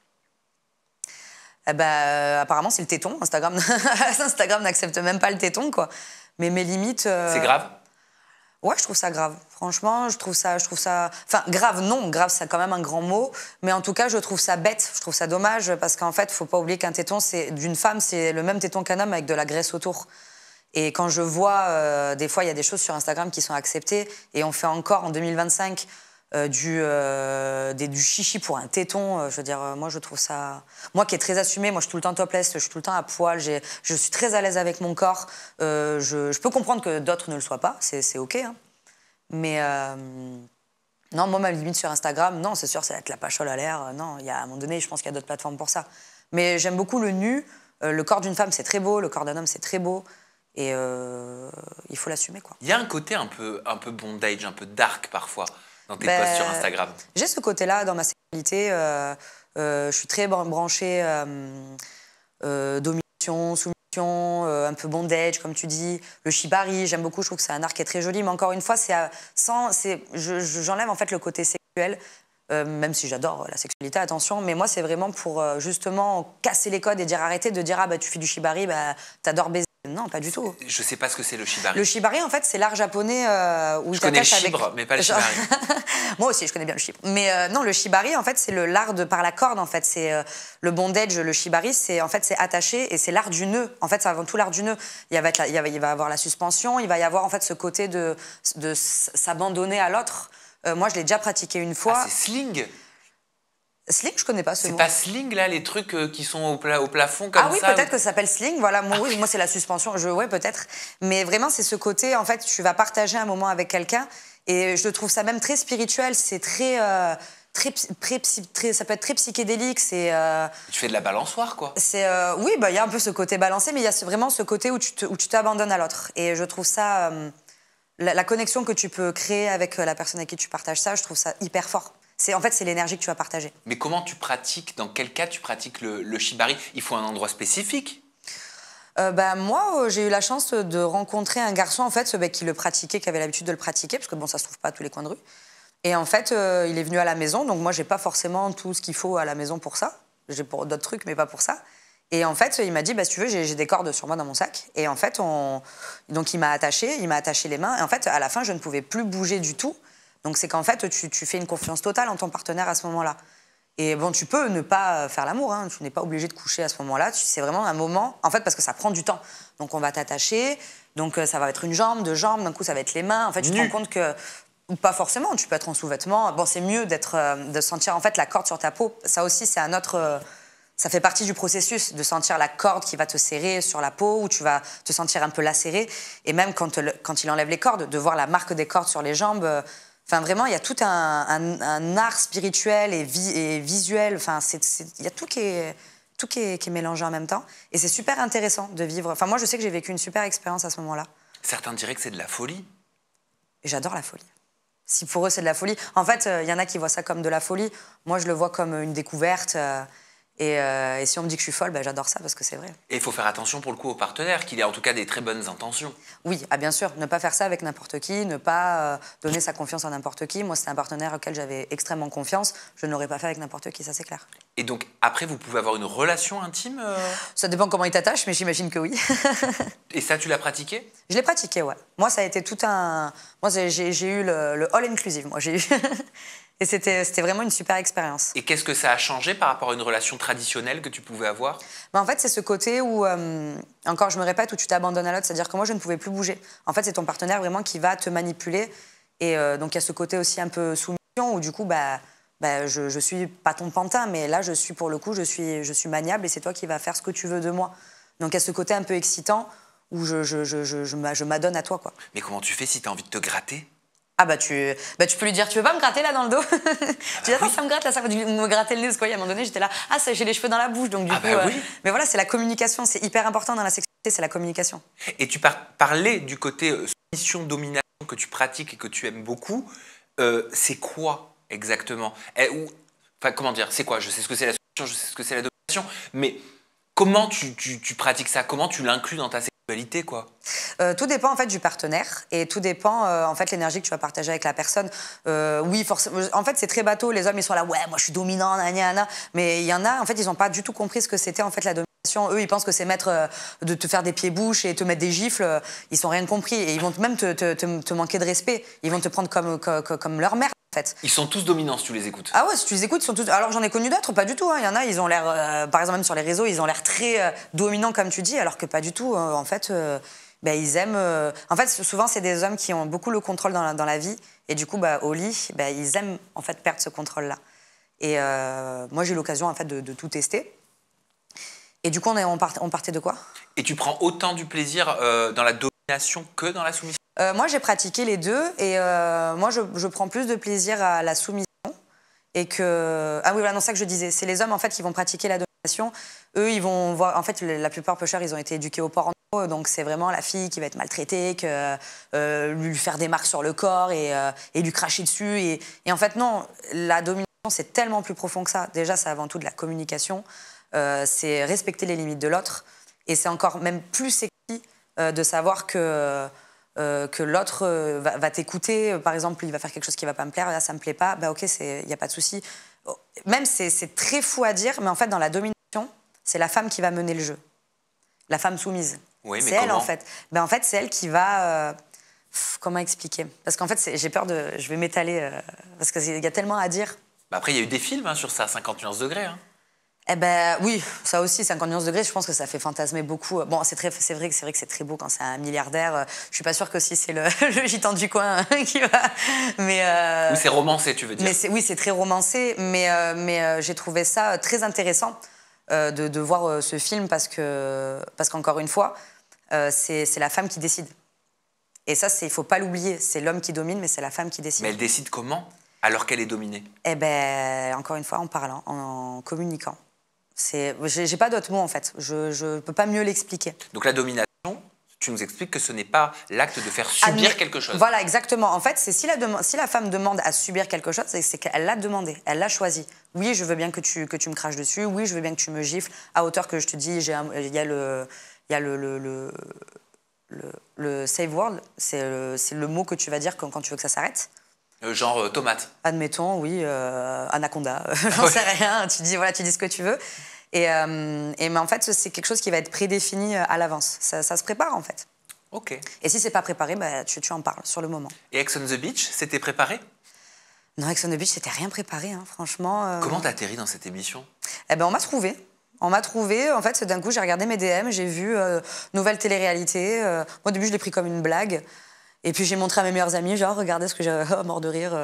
Apparemment, c'est le téton. Instagram n'accepte même pas le téton, quoi. Mais mes limites... C'est grave? Ouais, je trouve ça grave. Franchement, je trouve ça... Enfin, grave, non. Grave, c'est quand même un grand mot. Mais en tout cas, je trouve ça bête. Je trouve ça dommage parce qu'en fait, faut pas oublier qu'un téton, d'une femme, c'est le même téton qu'un homme avec de la graisse autour. Et quand je vois, des fois, il y a des choses sur Instagram qui sont acceptées et on fait encore, en 2025, du chichi pour un téton. Je veux dire, moi, je trouve ça... Moi qui est très assumée, moi, je suis tout le temps topless, je suis tout le temps à poil, je suis très à l'aise avec mon corps. Je peux comprendre que d'autres ne le soient pas, c'est OK. Hein. Mais non, moi, ma limite sur Instagram, non, c'est sûr, c'est être la pachole à l'air. Non, à un moment donné, je pense qu'il y a d'autres plateformes pour ça. Mais j'aime beaucoup le nu. Le corps d'une femme, c'est très beau. Le corps d'un homme, c'est très beau. Et il faut l'assumer, quoi. Il y a un côté un peu bondage, un peu dark parfois dans tes posts sur Instagram. J'ai ce côté-là dans ma sexualité. Je suis très branchée domination, soumission, un peu bondage, comme tu dis. Le shibari, j'aime beaucoup. Je trouve que c'est un art qui est très joli. Mais encore une fois, j'enlève en fait le côté sexuel. Même si j'adore la sexualité, attention, mais moi c'est vraiment pour justement casser les codes et dire arrêtez de dire tu fais du shibari, t'adores baiser. Non, pas du tout. Je sais pas ce que c'est le shibari. Le shibari, en fait, c'est l'art japonais où je connais le chibre, mais pas le shibari. Moi aussi, je connais bien le chibre. Mais non, le shibari, en fait, c'est l'art par la corde. En fait, c'est le bondage. Le shibari, c'est attaché et c'est l'art du nœud. En fait, c'est avant tout l'art du nœud. Il va y avoir la suspension. Il va y avoir en fait ce côté de s'abandonner à l'autre. Moi, je l'ai déjà pratiqué une fois. Ah, c'est sling. Sling, je connais pas ce mot. C'est pas sling, là, les trucs qui sont au plafond comme ça? Ah oui, peut-être que ça s'appelle sling. Voilà, moi, c'est la suspension. Ouais, peut-être. Mais vraiment, c'est ce côté, en fait, tu vas partager un moment avec quelqu'un et je trouve ça même très spirituel. C'est ça peut être très psychédélique. Tu fais de la balançoire, quoi. Oui, il y a un peu ce côté balancé, mais il y a vraiment ce côté où tu t'abandonnes à l'autre. Et je trouve ça... la connexion que tu peux créer avec la personne avec qui tu partages ça, je trouve ça hyper fort. En fait, c'est l'énergie que tu vas partager. Mais comment tu pratiques, dans quel cas tu pratiques le shibari? Il faut un endroit spécifique? Moi, j'ai eu la chance de rencontrer un garçon en fait, qui le pratiquait, qui avait l'habitude de le pratiquer, parce que bon, ça se trouve pas à tous les coins de rue. Et en fait, il est venu à la maison, donc moi, j'ai pas forcément tout ce qu'il faut à la maison pour ça. J'ai pour d'autres trucs, mais pas pour ça. Et en fait, il m'a dit, si tu veux, j'ai des cordes sur moi dans mon sac. Et en fait, donc il m'a attaché les mains. Et en fait, à la fin, je ne pouvais plus bouger du tout. Donc c'est qu'en fait, tu fais une confiance totale en ton partenaire à ce moment-là. Et bon, tu peux ne pas faire l'amour, hein, tu n'es pas obligé de coucher à ce moment-là. C'est vraiment un moment, en fait, parce que ça prend du temps. Donc on va t'attacher, donc ça va être une jambe, deux jambes, d'un coup ça va être les mains. En fait, tu te rends compte que, ou pas forcément, tu peux être en sous-vêtements. Bon, c'est mieux de sentir en fait la corde sur ta peau. Ça aussi, c'est un autre... ça fait partie du processus de sentir la corde qui va te serrer sur la peau, où tu vas te sentir un peu lacéré. Et même quand il enlève les cordes, de voir la marque des cordes sur les jambes... Enfin, vraiment, il y a tout un art spirituel et visuel. Enfin, il y a tout qui est mélangé en même temps. Et c'est super intéressant de vivre. Enfin, moi, je sais que j'ai vécu une super expérience à ce moment-là. Certains diraient que c'est de la folie. Et j'adore la folie. Si pour eux, c'est de la folie. En fait, il y en a qui voient ça comme de la folie. Moi, je le vois comme une découverte. Et si on me dit que je suis folle, j'adore ça parce que c'est vrai. Et il faut faire attention pour le coup au partenaire, qu'il ait en tout cas des très bonnes intentions. Oui, bien sûr, ne pas faire ça avec n'importe qui, ne pas donner sa confiance à n'importe qui. Moi, c'était un partenaire auquel j'avais extrêmement confiance. Je ne l'aurais pas fait avec n'importe qui, ça c'est clair. Et donc, après, vous pouvez avoir une relation intime Ça dépend comment il t'attache, mais j'imagine que oui. Et ça, tu l'as pratiqué? Je l'ai pratiqué, ouais. Moi, ça a été tout un... Moi, j'ai eu le all-inclusive, moi, j'ai eu... Et c'était vraiment une super expérience. Et qu'est-ce que ça a changé par rapport à une relation traditionnelle que tu pouvais avoir? En fait, c'est ce côté où, encore je me répète, où tu t'abandonnes à l'autre. C'est-à-dire que moi, je ne pouvais plus bouger. En fait, c'est ton partenaire vraiment qui va te manipuler. Et donc, il y a ce côté aussi un peu soumission où du coup, je suis pas ton pantin, mais là, pour le coup, je suis maniable et c'est toi qui vas faire ce que tu veux de moi. Donc, il y a ce côté un peu excitant où je m'adonne à toi, quoi. Mais comment tu fais si tu as envie de te gratter? Tu peux lui dire, tu veux pas me gratter là dans le dos? Tu dis, attends, ça me gratte là, ça va me gratter le nez, parce qu'à un moment donné, j'étais là, j'ai les cheveux dans la bouche, donc du coup... Oui. Mais voilà, c'est la communication, c'est hyper important dans la sexualité, c'est la communication. Et tu parlais du côté soumission-domination que tu pratiques et que tu aimes beaucoup. C'est quoi exactement? Enfin, comment dire? C'est quoi? Je sais ce que c'est la soumission, je sais ce que c'est la domination, mais comment tu pratiques ça? Comment tu l'inclus dans ta sexualité? Dualité, quoi. Tout dépend en fait du partenaire et tout dépend en fait l'énergie que tu vas partager avec la personne. Oui, forcément. En fait, c'est très bateau. Les hommes, ils sont là, ouais, moi, je suis dominant, nana. Mais il y en a, en fait, ils n'ont pas du tout compris ce que c'était en fait la domination. Eux, ils pensent que c'est de te faire des pieds-bouches et te mettre des gifles. Ils n'ont rien compris et ils vont même te manquer de respect. Ils vont te prendre comme leur mère. En fait. Ils sont tous dominants si tu les écoutes. Ah ouais, si tu les écoutes, ils sont tous. Alors j'en ai connu d'autres, pas du tout. Hein. Il y en a, ils ont l'air, par exemple même sur les réseaux, ils ont l'air très dominants comme tu dis, alors que pas du tout. En fait, ils aiment. En fait, souvent c'est des hommes qui ont beaucoup le contrôle dans la vie, et du coup, au lit, ils aiment en fait perdre ce contrôle-là. Et moi, j'ai eu l'occasion en fait de tout tester. Et du coup, on partait de quoi? Et tu prends autant du plaisir dans la domination que dans la soumission? Moi, j'ai pratiqué les deux et moi, je prends plus de plaisir à la soumission et que... Ah oui, voilà, non, c'est ça que je disais. C'est les hommes, en fait, qui vont pratiquer la domination. Eux, ils vont voir... En fait, la plupart pêcheurs, ils ont été éduqués au porno, donc c'est vraiment la fille qui va être maltraitée, lui faire des marques sur le corps et lui cracher dessus. Et en fait, non, la domination, c'est tellement plus profond que ça. Déjà, c'est avant tout de la communication. C'est respecter les limites de l'autre. Et c'est encore même plus sexy de savoir que l'autre va t'écouter. Par exemple, il va faire quelque chose qui ne va pas me plaire, là, ça ne me plaît pas, ok, il n'y a pas de souci. Même, c'est très fou à dire, mais en fait, dans la domination, c'est la femme qui va mener le jeu. La femme soumise. Oui, mais c'est elle, comment? en fait. En fait, c'est elle qui va... comment expliquer? Parce qu'en fait, j'ai peur de... Je vais m'étaler, parce qu'il y a tellement à dire. Après, il y a eu des films sur ça, 50 nuances degrés. Hein. Eh ben oui, ça aussi, 50 nuances degrés, je pense que ça fait fantasmer beaucoup. Bon, c'est vrai que c'est très beau quand c'est un milliardaire. Je suis pas sûre que si c'est le gitan du coin qui va... Mais oui, c'est romancé, tu veux dire. Oui, c'est très romancé, mais j'ai trouvé ça très intéressant de voir ce film parce qu'encore une fois, c'est la femme qui décide. Et ça, il faut pas l'oublier. C'est l'homme qui domine, mais c'est la femme qui décide. Mais elle décide comment, alors qu'elle est dominée? Eh ben, encore une fois, en parlant, en communiquant. J'ai pas d'autres mots en fait, je peux pas mieux l'expliquer. Donc la domination, tu nous expliques que ce n'est pas l'acte de faire subir quelque chose. Voilà, exactement. En fait, c'est si la femme demande à subir quelque chose, c'est qu'elle l'a demandé, elle l'a choisi. Oui, je veux bien que tu me craches dessus, oui, je veux bien que tu me gifles, à hauteur que je te dis, il y a le save word, c'est le mot que tu vas dire quand tu veux que ça s'arrête. Genre tomate. Admettons, oui, anaconda, j'en sais rien, tu dis ce que tu veux. Mais en fait, c'est quelque chose qui va être prédéfini à l'avance. Ça se prépare, en fait. Ok. Et si c'est pas préparé, tu en parles sur le moment. Et Ex on the Beach, c'était préparé? Non, Ex on the Beach, c'était rien préparé, hein, franchement. Comment t'as atterri dans cette émission? Eh ben, on m'a trouvé. On m'a trouvé, en fait, d'un coup, j'ai regardé mes DM, j'ai vu nouvelle télé-réalité. Moi, au début, je l'ai pris comme une blague. Et puis j'ai montré à mes meilleurs amis, genre, regardez ce que j'ai, mort de rire.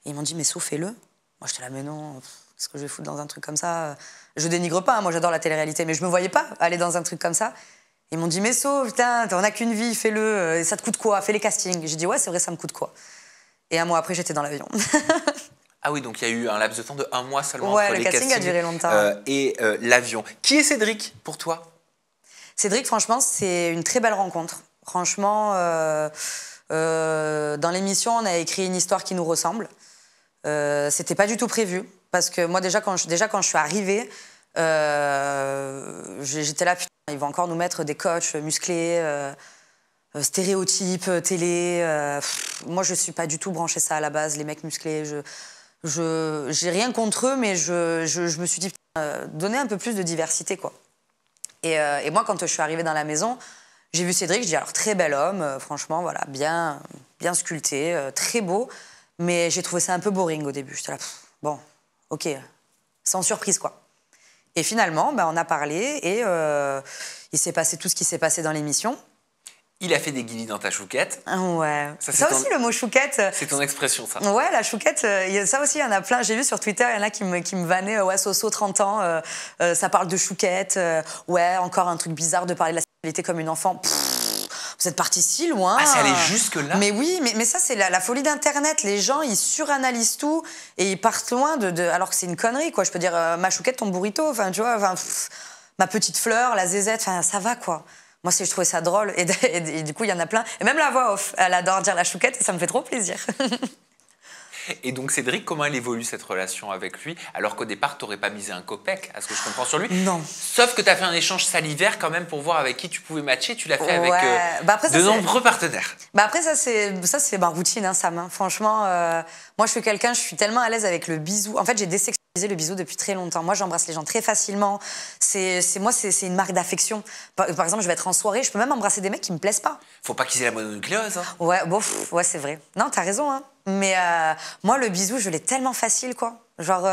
Et ils m'ont dit, mais So, fais-le. Moi, j'étais là, mais non, qu'est-ce que je vais foutre dans un truc comme ça? Je dénigre pas, hein, moi j'adore la télé-réalité, mais je me voyais pas aller dans un truc comme ça. Ils m'ont dit, mais So, putain, on n'a qu'une vie, fais-le. Ça te coûte quoi? Fais les castings. J'ai dit, ouais, c'est vrai, ça me coûte quoi? Et un mois après, j'étais dans l'avion. Ah oui, donc il y a eu un laps de temps de 1 mois seulement ouais, entre le les casting castings a duré longtemps. Et l'avion. Qui est Cédric, pour toi? Cédric, franchement, c'est une très belle rencontre. Franchement... dans l'émission, on a écrit une histoire qui nous ressemble. C'était pas du tout prévu. Parce que moi, déjà, quand je suis arrivée, j'étais là, putain, ils vont encore nous mettre des coachs musclés, stéréotypes, télé. Moi, je suis pas du tout branchée ça à la base, les mecs musclés. J'ai rien contre eux, mais je me suis dit, putain, donner un peu plus de diversité, quoi. Et moi, quand je suis arrivée dans la maison, j'ai vu Cédric, je dis alors très bel homme, franchement, voilà, bien sculpté, très beau, mais j'ai trouvé ça un peu boring au début. J'étais là, bon, ok, sans surprise quoi. Et finalement, on a parlé et il s'est passé tout ce qui s'est passé dans l'émission. Il a fait des guillis dans ta chouquette. Ouais. Ça aussi, le mot chouquette. C'est ton expression, ça. Ouais, la chouquette, ça aussi, il y en a plein. J'ai vu sur Twitter, il y en a qui me vannaient, ouais, Soso, 30 ans, ça parle de chouquette. Ouais, encore un truc bizarre de parler de la sexualité comme une enfant. Vous êtes partis si loin. Ah, c'est allé jusque-là? Mais oui, mais ça, c'est la folie d'Internet. Les gens, ils suranalysent tout et ils partent loin alors que c'est une connerie, quoi. Je peux dire, ma chouquette, ton burrito, enfin, tu vois, ma petite fleur, la zézette, enfin, ça va, quoi. Moi, je trouvais ça drôle. Et du coup, il y en a plein. Et même la voix off, elle adore dire la chouquette et ça me fait trop plaisir. Et donc Cédric, comment elle évolue cette relation avec lui, alors qu'au départ, tu n'aurais pas misé un copec, à ce que je comprends sur lui? Non. Sauf que tu as fait un échange salivaire quand même pour voir avec qui tu pouvais matcher. Tu l'as fait avec Après, de nombreux partenaires. Après, ça, c'est ma routine, hein, Sam. Hein. Franchement, moi, je suis tellement à l'aise avec le bisou. En fait, j'ai désexualisé le bisou depuis très longtemps. Moi, j'embrasse les gens très facilement. C'est une marque d'affection. Par exemple, je vais être en soirée, je peux même embrasser des mecs qui me plaisent pas. Faut pas qu'ils aient la mononucléose. Hein. Ouais, bon, ouais, c'est vrai. Non, t'as raison, hein. Mais moi, le bisou, je l'ai tellement facile, quoi. Genre,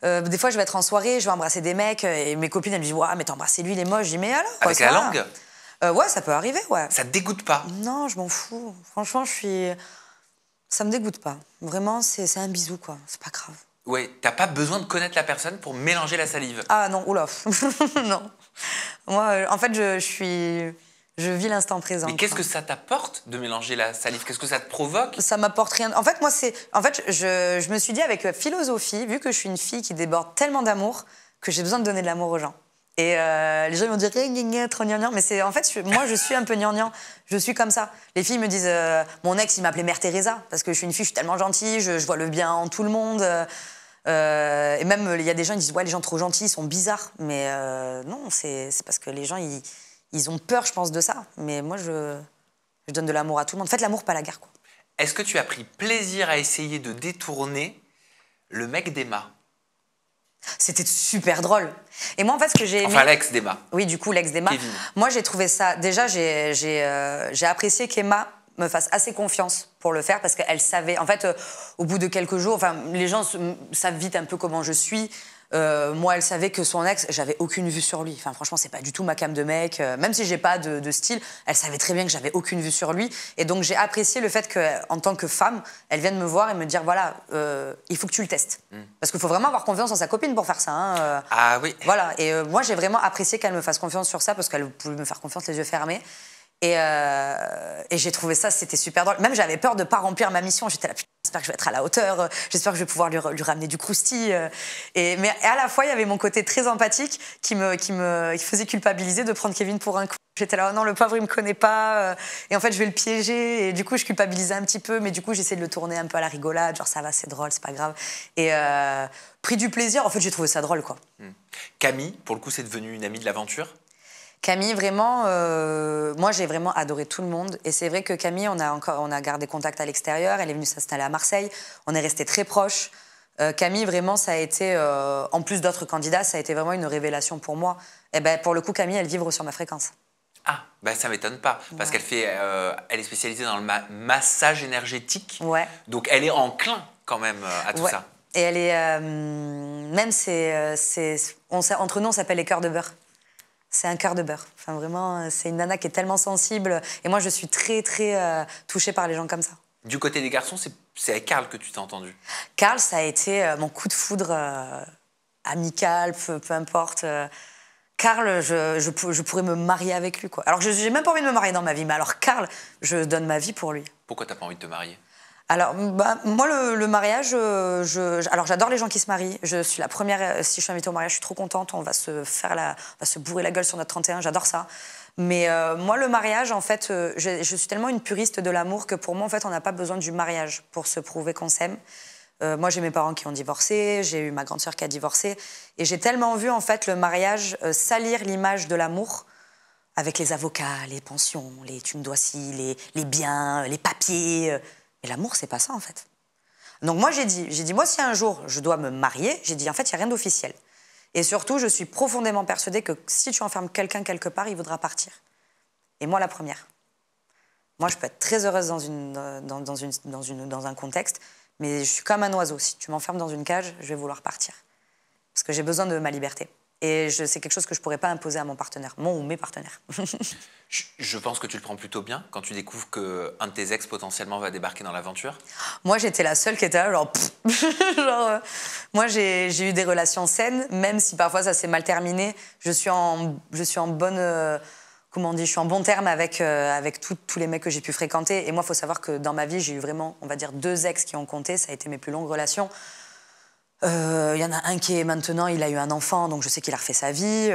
des fois, je vais être en soirée, je vais embrasser des mecs, et mes copines, elles me disent, ouais, mais t'as embrassé lui, il est moche. Je dis, mais alors, quoi, avec la langue? Ouais, ça peut arriver, ouais. Ça te dégoûte pas? Non, je m'en fous. Franchement, ça me dégoûte pas. Vraiment, c'est un bisou, quoi. C'est pas grave. Ouais, t'as pas besoin de connaître la personne pour mélanger la salive. Ah non, oula. Non. Moi, en fait, je vis l'instant présent. Mais qu'est-ce que ça t'apporte de mélanger la salive? Qu'est-ce que ça te provoque? Ça m'apporte rien. En fait, je me suis dit avec philosophie, vu que je suis une fille qui déborde tellement d'amour, que j'ai besoin de donner de l'amour aux gens. Et les gens vont dire trop gnangnan, mais c'est en fait moi je suis un peu gnangnan, je suis comme ça. Les filles me disent mon ex il m'appelait Mère Teresa parce que je suis une fille, je suis tellement gentille, je vois le bien en tout le monde. Et même il y a des gens qui disent ouais les gens trop gentils ils sont bizarres, mais non c'est parce que les gens ils ont peur je pense de ça. Mais moi je donne de l'amour à tout le monde. Faites l'amour pas la guerre quoi. Est-ce que tu as pris plaisir à essayer de détourner le mec d'Emma? C'était super drôle. Et moi, en fait, ce que j'ai aimé... Enfin, l'ex d'Emma. Oui, du coup, l'ex d'Emma. Kevin. Moi, j'ai trouvé ça... Déjà, j'ai apprécié qu'Emma me fasse assez confiance pour le faire parce qu'elle savait... En fait, au bout de quelques jours, enfin, les gens savent vite un peu comment je suis. Moi, elle savait que son ex, j'avais aucune vue sur lui. Enfin, franchement, c'est pas du tout ma came de mec. Même si j'ai pas de style, elle savait très bien que j'avais aucune vue sur lui. Et donc, j'ai apprécié le fait qu'en tant que femme, elle vienne me voir et me dire voilà, il faut que tu le testes. Parce qu'il faut vraiment avoir confiance en sa copine pour faire ça. Hein. Ah oui. Voilà. Et moi, j'ai vraiment apprécié qu'elle me fasse confiance sur ça parce qu'elle pouvait me faire confiance les yeux fermés. Et j'ai trouvé ça, c'était super drôle. Même j'avais peur de ne pas remplir ma mission. J'étais là, putain, j'espère que je vais être à la hauteur. J'espère que je vais pouvoir lui ramener du croustille. Mais à la fois, il y avait mon côté très empathique qui me faisait culpabiliser de prendre Kevin pour un coup. J'étais là, oh non, le pauvre, il me connaît pas. Et en fait, je vais le piéger. Et du coup, je culpabilisais un petit peu. Mais du coup, j'essayais de le tourner un peu à la rigolade. Genre, ça va, c'est drôle, c'est pas grave. Et pris du plaisir. En fait, j'ai trouvé ça drôle, quoi. Camille, pour le coup, c'est devenu une amie de l'aventure? Camille, vraiment, moi j'ai vraiment adoré tout le monde. Et c'est vrai que Camille, on a gardé contact à l'extérieur. Elle est venue s'installer à Marseille. On est restés très proches. Camille, vraiment, ça a été, en plus d'autres candidats, ça a été vraiment une révélation pour moi. Et ben, pour le coup, Camille, elle vibre sur ma fréquence. Ah, ben ça m'étonne pas. Parce qu'elle elle est spécialisée dans le massage énergétique. Ouais. Donc elle est enclin quand même à tout ça. Et elle est, même entre nous, on s'appelle les cœurs de beurre. C'est un cœur de beurre. Enfin, vraiment, c'est une nana qui est tellement sensible. Et moi, je suis très, très touchée par les gens comme ça. Du côté des garçons, c'est avec Karl que tu t'es entendu? Karl, ça a été mon coup de foudre amical, peu importe. Karl, je pourrais me marier avec lui, quoi. Alors, je n'ai même pas envie de me marier dans ma vie. Mais alors, Karl, je donne ma vie pour lui. Pourquoi tu n'as pas envie de te marier? Alors, moi, le mariage, alors j'adore les gens qui se marient. Je suis la première, si je suis invitée au mariage, je suis trop contente. On va se bourrer la gueule sur notre 31, j'adore ça. Mais moi, le mariage, en fait, je suis tellement une puriste de l'amour que pour moi, en fait, on n'a pas besoin du mariage pour se prouver qu'on s'aime. Moi, j'ai mes parents qui ont divorcé, j'ai eu ma grande sœur qui a divorcé. Et j'ai tellement vu, en fait, le mariage salir l'image de l'amour avec les avocats, les pensions, les tu me dois ci, les biens, les papiers... Et l'amour, c'est pas ça, en fait. Donc moi, j'ai dit, moi, si un jour, je dois me marier, j'ai dit, en fait, il n'y a rien d'officiel. Et surtout, je suis profondément persuadée que si tu enfermes quelqu'un quelque part, il voudra partir. Et moi, la première. Moi, je peux être très heureuse dans un contexte, mais je suis comme un oiseau. Si tu m'enfermes dans une cage, je vais vouloir partir. Parce que j'ai besoin de ma liberté. Et c'est quelque chose que je ne pourrais pas imposer à mon partenaire, mon ou mes partenaires. Je pense que tu le prends plutôt bien quand tu découvres qu'un de tes ex potentiellement va débarquer dans l'aventure. Moi, j'étais la seule qui était là, moi, j'ai eu des relations saines, même si parfois ça s'est mal terminé. Je suis en bonne... comment on dit, je suis en bon terme avec tous les mecs que j'ai pu fréquenter. Et moi, il faut savoir que dans ma vie, j'ai eu vraiment, on va dire, 2 ex qui ont compté. Ça a été mes plus longues relations. Y en a un qui est maintenant, il a eu un enfant, donc je sais qu'il a refait sa vie.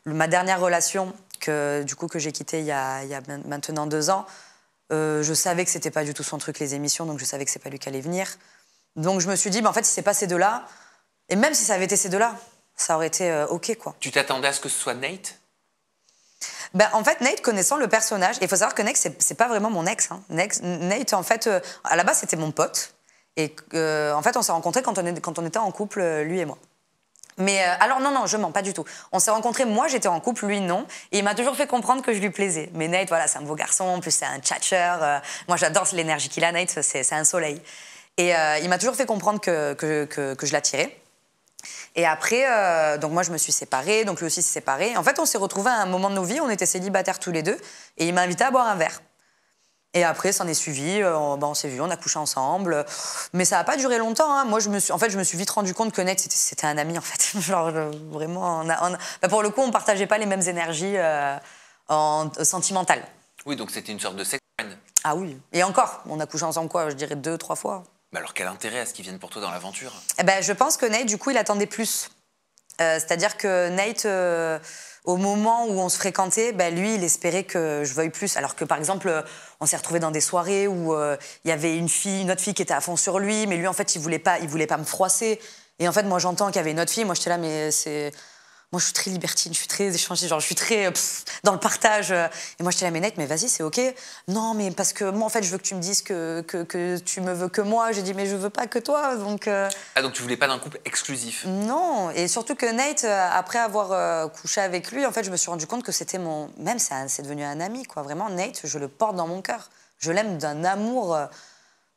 Ma dernière relation, que j'ai quittée il y a maintenant 2 ans, je savais que c'était pas du tout son truc, les émissions, donc je savais que c'est pas lui qui allait venir. Donc je me suis dit, en fait, si c'est pas ces deux-là, et même si ça avait été ces deux-là, ça aurait été OK, quoi. Tu t'attendais à ce que ce soit Nate ? En fait, Nate, connaissant le personnage, il faut savoir que Nate, c'est pas vraiment mon ex. Hein. Nate, en fait, à la base, c'était mon pote. Et en fait, on s'est rencontrés quand on était en couple, lui et moi. Mais alors, non, je mens, pas du tout. On s'est rencontrés, moi, j'étais en couple, lui, non. Et il m'a toujours fait comprendre que je lui plaisais. Mais Nate, voilà, c'est un beau garçon, en plus, c'est un tchatcheur. Moi, j'adore l'énergie qu'il a, Nate, c'est un soleil. Et il m'a toujours fait comprendre que je l'attirais. Et après, donc moi, je me suis séparée, donc lui aussi s'est séparé. En fait, on s'est retrouvés à un moment de nos vies, on était célibataires tous les deux, et il m'a invité à boire un verre. Et après, ça en est suivi, on s'est vus, on a couché ensemble. Mais ça n'a pas duré longtemps. Hein. Moi, je me suis vite rendu compte que Nate, c'était un ami, en fait. Genre, vraiment, pour le coup, on ne partageait pas les mêmes énergies sentimentales. Oui, donc c'était une sorte de sex friend. Ah oui. Et encore, on a couché ensemble, quoi, je dirais 2-3 fois. Mais alors, quel intérêt à ce qu'ils viennent pour toi dans l'aventure ? Je pense que Nate, du coup, il attendait plus. C'est-à-dire que Nate, au moment où on se fréquentait, lui, il espérait que je veuille plus. Alors que, par exemple, on s'est retrouvés dans des soirées où il y avait une autre fille qui était à fond sur lui, mais lui, en fait, il voulait pas me froisser. Et en fait, moi, j'entends qu'il y avait une autre fille. Moi, j'étais là, mais c'est... Moi, je suis très libertine, je suis très échangée, genre, je suis très dans le partage. Et moi, j'étais là, mais Nate, mais vas-y, c'est OK. Non, mais parce que moi, en fait, je veux que tu me dises que tu me veux que moi. J'ai dit, mais je veux pas que toi, donc... Ah, donc tu voulais pas d'un couple exclusif ? Non, et surtout que Nate, après avoir couché avec lui, en fait, je me suis rendu compte que c'était mon... Même, c'est devenu un ami, quoi. Vraiment, Nate, je le porte dans mon cœur. Je l'aime d'un amour...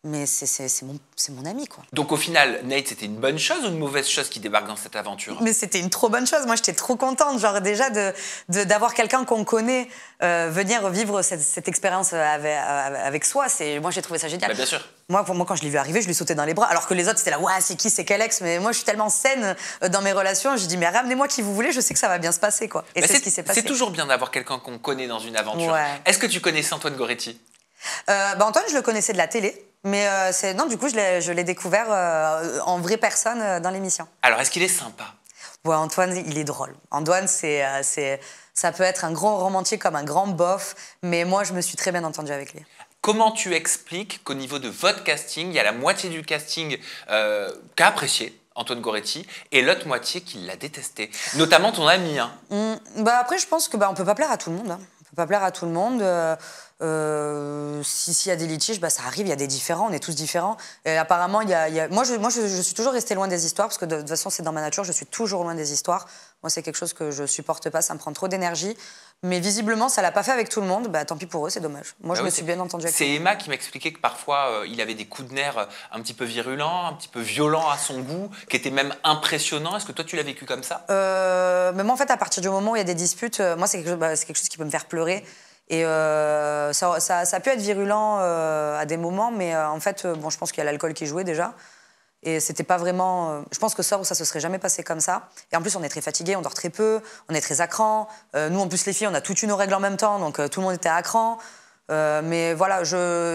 Mais c'est mon ami, quoi. Donc au final, Nate, c'était une bonne chose ou une mauvaise chose qui débarque dans cette aventure ? Mais c'était une trop bonne chose. Moi, j'étais trop contente, genre déjà d'avoir quelqu'un qu'on connaît venir vivre cette expérience avec soi. Moi, j'ai trouvé ça génial. Bien sûr. Moi, quand je l'ai vu arriver, je lui sautais dans les bras. Alors que les autres, c'était là, ouais, c'est qui, c'est quel ex ? Mais moi, je suis tellement saine dans mes relations. Je dis, mais ramenez-moi qui vous voulez, je sais que ça va bien se passer, quoi. Et c'est ce qui s'est passé. C'est toujours bien d'avoir quelqu'un qu'on connaît dans une aventure. Ouais. Est-ce que tu connaissais Antoine Goretti ? Antoine, je le connaissais de la télé. Mais non, du coup, je l'ai découvert en vraie personne dans l'émission. Alors, est-ce qu'il est sympa ? Ouais, Antoine, il est drôle. Antoine, ça peut être un grand romancier comme un grand bof, mais moi, je me suis très bien entendue avec lui. Comment tu expliques qu'au niveau de votre casting, il y a la moitié du casting qui a apprécié Antoine Goretti et l'autre moitié qui l'a détesté, notamment ton ami, hein. Après, je pense que on peut pas plaire à tout le monde. Hein. On peut pas plaire à tout le monde. S'il y a des litiges, ça arrive, il y a des différends, on est tous différents. Et apparemment, moi, je suis toujours restée loin des histoires, parce que de toute façon, c'est dans ma nature, je suis toujours loin des histoires. Moi, c'est quelque chose que je supporte pas, ça me prend trop d'énergie. Mais visiblement, ça l'a pas fait avec tout le monde, tant pis pour eux, c'est dommage. Moi, je me suis bien entendue avec eux. C'est Emma qui m'expliquait que parfois, il avait des coups de nerfs un petit peu virulents, un petit peu violents à son goût, qui étaient même impressionnants. Est-ce que toi, tu l'as vécu comme ça ? Mais moi, en fait, à partir du moment où il y a des disputes, moi, c'est quelque chose qui peut me faire pleurer. Et ça peut être virulent à des moments, mais en fait, je pense qu'il y a l'alcool qui jouait déjà. Et c'était pas vraiment... je pense que ça se serait jamais passé comme ça. Et en plus, on est très fatigués, on dort très peu, on est très à cran. Nous, en plus, les filles, on a toutes nos règles en même temps, donc tout le monde était à cran. Mais voilà,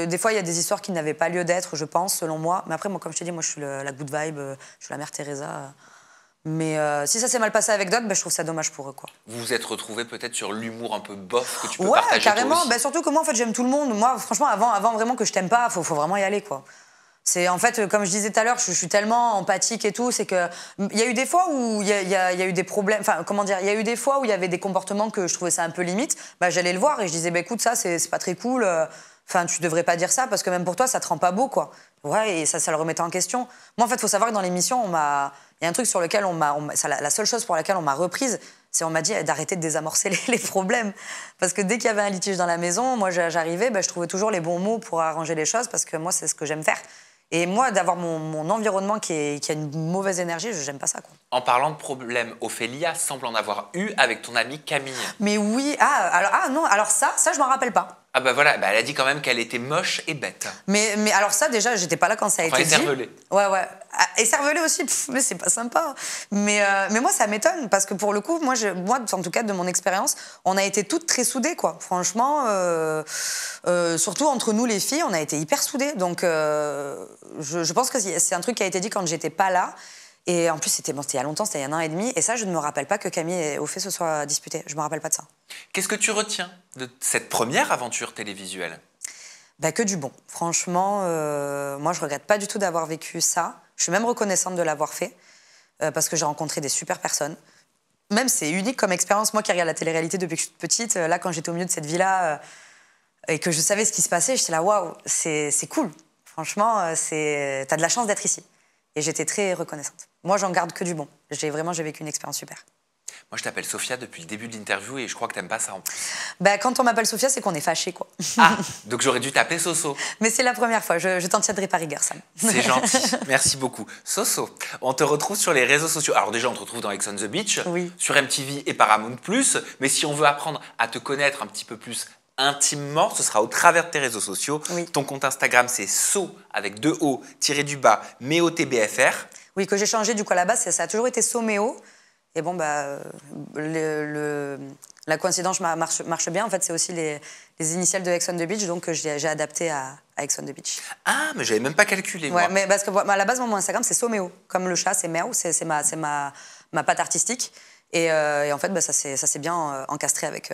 des fois, il y a des histoires qui n'avaient pas lieu d'être, je pense, selon moi. Mais après, moi, comme je t'ai dit, moi, je suis la good vibe, je suis la mère Teresa. Mais si ça s'est mal passé avec d'autres, je trouve ça dommage pour eux, quoi. Vous vous êtes retrouvés peut-être sur l'humour un peu bof que tu peux partager carrément. toi aussi. Surtout que moi, en fait, j'aime tout le monde. Moi, franchement, avant vraiment que je t'aime pas, faut vraiment y aller, quoi. C'est en fait, comme je disais tout à l'heure, je suis tellement empathique et tout, c'est que il y a eu des fois où il y a eu des problèmes, enfin comment dire, il y a eu des fois où il y avait des comportements que je trouvais ça un peu limite, j'allais le voir et je disais écoute ça c'est pas très cool, enfin tu devrais pas dire ça parce que même pour toi ça te rend pas beau quoi. Ouais, et ça le remettait en question. Moi en fait, faut savoir que dans l'émission, il y a un truc sur lequel la seule chose pour laquelle on m'a reprise, c'est on m'a dit d'arrêter de désamorcer les problèmes. Parce que dès qu'il y avait un litige dans la maison, moi j'arrivais, je trouvais toujours les bons mots pour arranger les choses parce que moi c'est ce que j'aime faire. Et moi, d'avoir mon environnement qui a une mauvaise énergie, j'aime pas ça, quoi. En parlant de problèmes, Ophélia semble en avoir eu avec ton amie Camille. Mais oui, alors ça je m'en rappelle pas. Ah voilà, elle a dit quand même qu'elle était moche et bête. Mais alors ça, déjà, j'étais pas là quand ça a été dit. Écervelée. Ouais. Écervelée aussi, mais c'est pas sympa. Mais moi, ça m'étonne, parce que pour le coup, moi, en tout cas, de mon expérience, on a été toutes très soudées, quoi. Franchement, surtout entre nous, les filles, on a été hyper soudées. Donc, je pense que c'est un truc qui a été dit quand j'étais pas là. Et en plus, c'était il y a longtemps, c'était il y a 1 an et demi. Et ça, je ne me rappelle pas que Camille et Ophé se soient disputés. Je me rappelle pas de ça. Qu'est-ce que tu retiens de cette première aventure télévisuelle ? Bah, que du bon. Franchement, moi, je regrette pas du tout d'avoir vécu ça. Je suis même reconnaissante de l'avoir fait parce que j'ai rencontré des super personnes. Même, c'est unique comme expérience. Moi qui regarde la télé-réalité depuis que je suis petite, là, quand j'étais au milieu de cette vie-là et que je savais ce qui se passait, j'étais là, waouh, c'est cool. Franchement, t'as de la chance d'être ici. Et j'étais très reconnaissante. Moi, j'en garde que du bon. J'ai vécu une expérience super. Moi, je t'appelle Sophia depuis le début de l'interview et je crois que t'aimes pas ça en plus. Bah, quand on m'appelle Sophia, c'est qu'on est fâché, quoi. Ah, donc j'aurais dû t'appeler Soso. Mais c'est la première fois, je t'en tiendrai par rigueur, Sam. C'est gentil, merci beaucoup. Soso, on te retrouve sur les réseaux sociaux. Alors déjà, on te retrouve dans Ex on the Beach, oui. sur MTV et Paramount+. Mais si on veut apprendre à te connaître un petit peu plus intimement, ce sera au travers de tes réseaux sociaux. Oui. Ton compte Instagram, c'est so avec 2 O _ MEOTBFR. Oui, que j'ai changé du coup à la base, ça a toujours été Soméo. Et bon, bah, la coïncidence marche bien. En fait, c'est aussi les initiales de Ex on the Beach, donc j'ai adapté à Ex on the Beach. Ah, mais j'avais même pas calculé, moi. Ouais, mais parce que à la base, mon Instagram, c'est Soméo. Comme le chat, c'est Méo, c'est ma patte artistique. Et en fait, bah, ça s'est bien encastré avec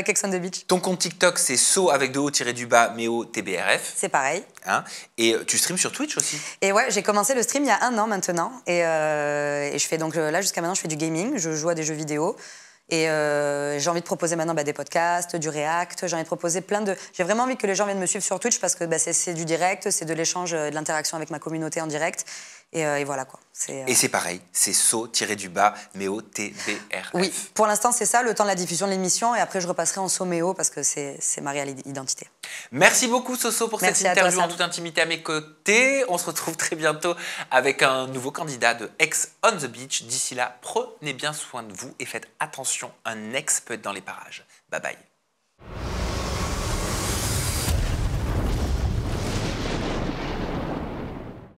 Ex on the Beach. Ton compte TikTok, c'est so avec 2 O _ MEOTBRF. C'est pareil. Hein, et tu streames sur Twitch aussi. Et ouais, j'ai commencé le stream il y a 1 an maintenant. Et je fais donc là, jusqu'à maintenant, je fais du gaming, je joue à des jeux vidéo. Et j'ai envie de proposer maintenant des podcasts, du React. J'ai envie de proposer J'ai vraiment envie que les gens viennent me suivre sur Twitch parce que bah, c'est du direct, c'est de l'échange, de l'interaction avec ma communauté en direct. Et voilà quoi. Et c'est pareil, c'est so _ MEOTBRF. Oui, pour l'instant c'est ça, le temps de la diffusion de l'émission. Et après je repasserai en Soméo parce que c'est ma réelle identité. Merci beaucoup Soso pour cette interview en toute intimité à mes côtés. On se retrouve très bientôt avec un nouveau candidat de Ex on the Beach. D'ici là, prenez bien soin de vous et faites attention, un ex peut être dans les parages. Bye bye.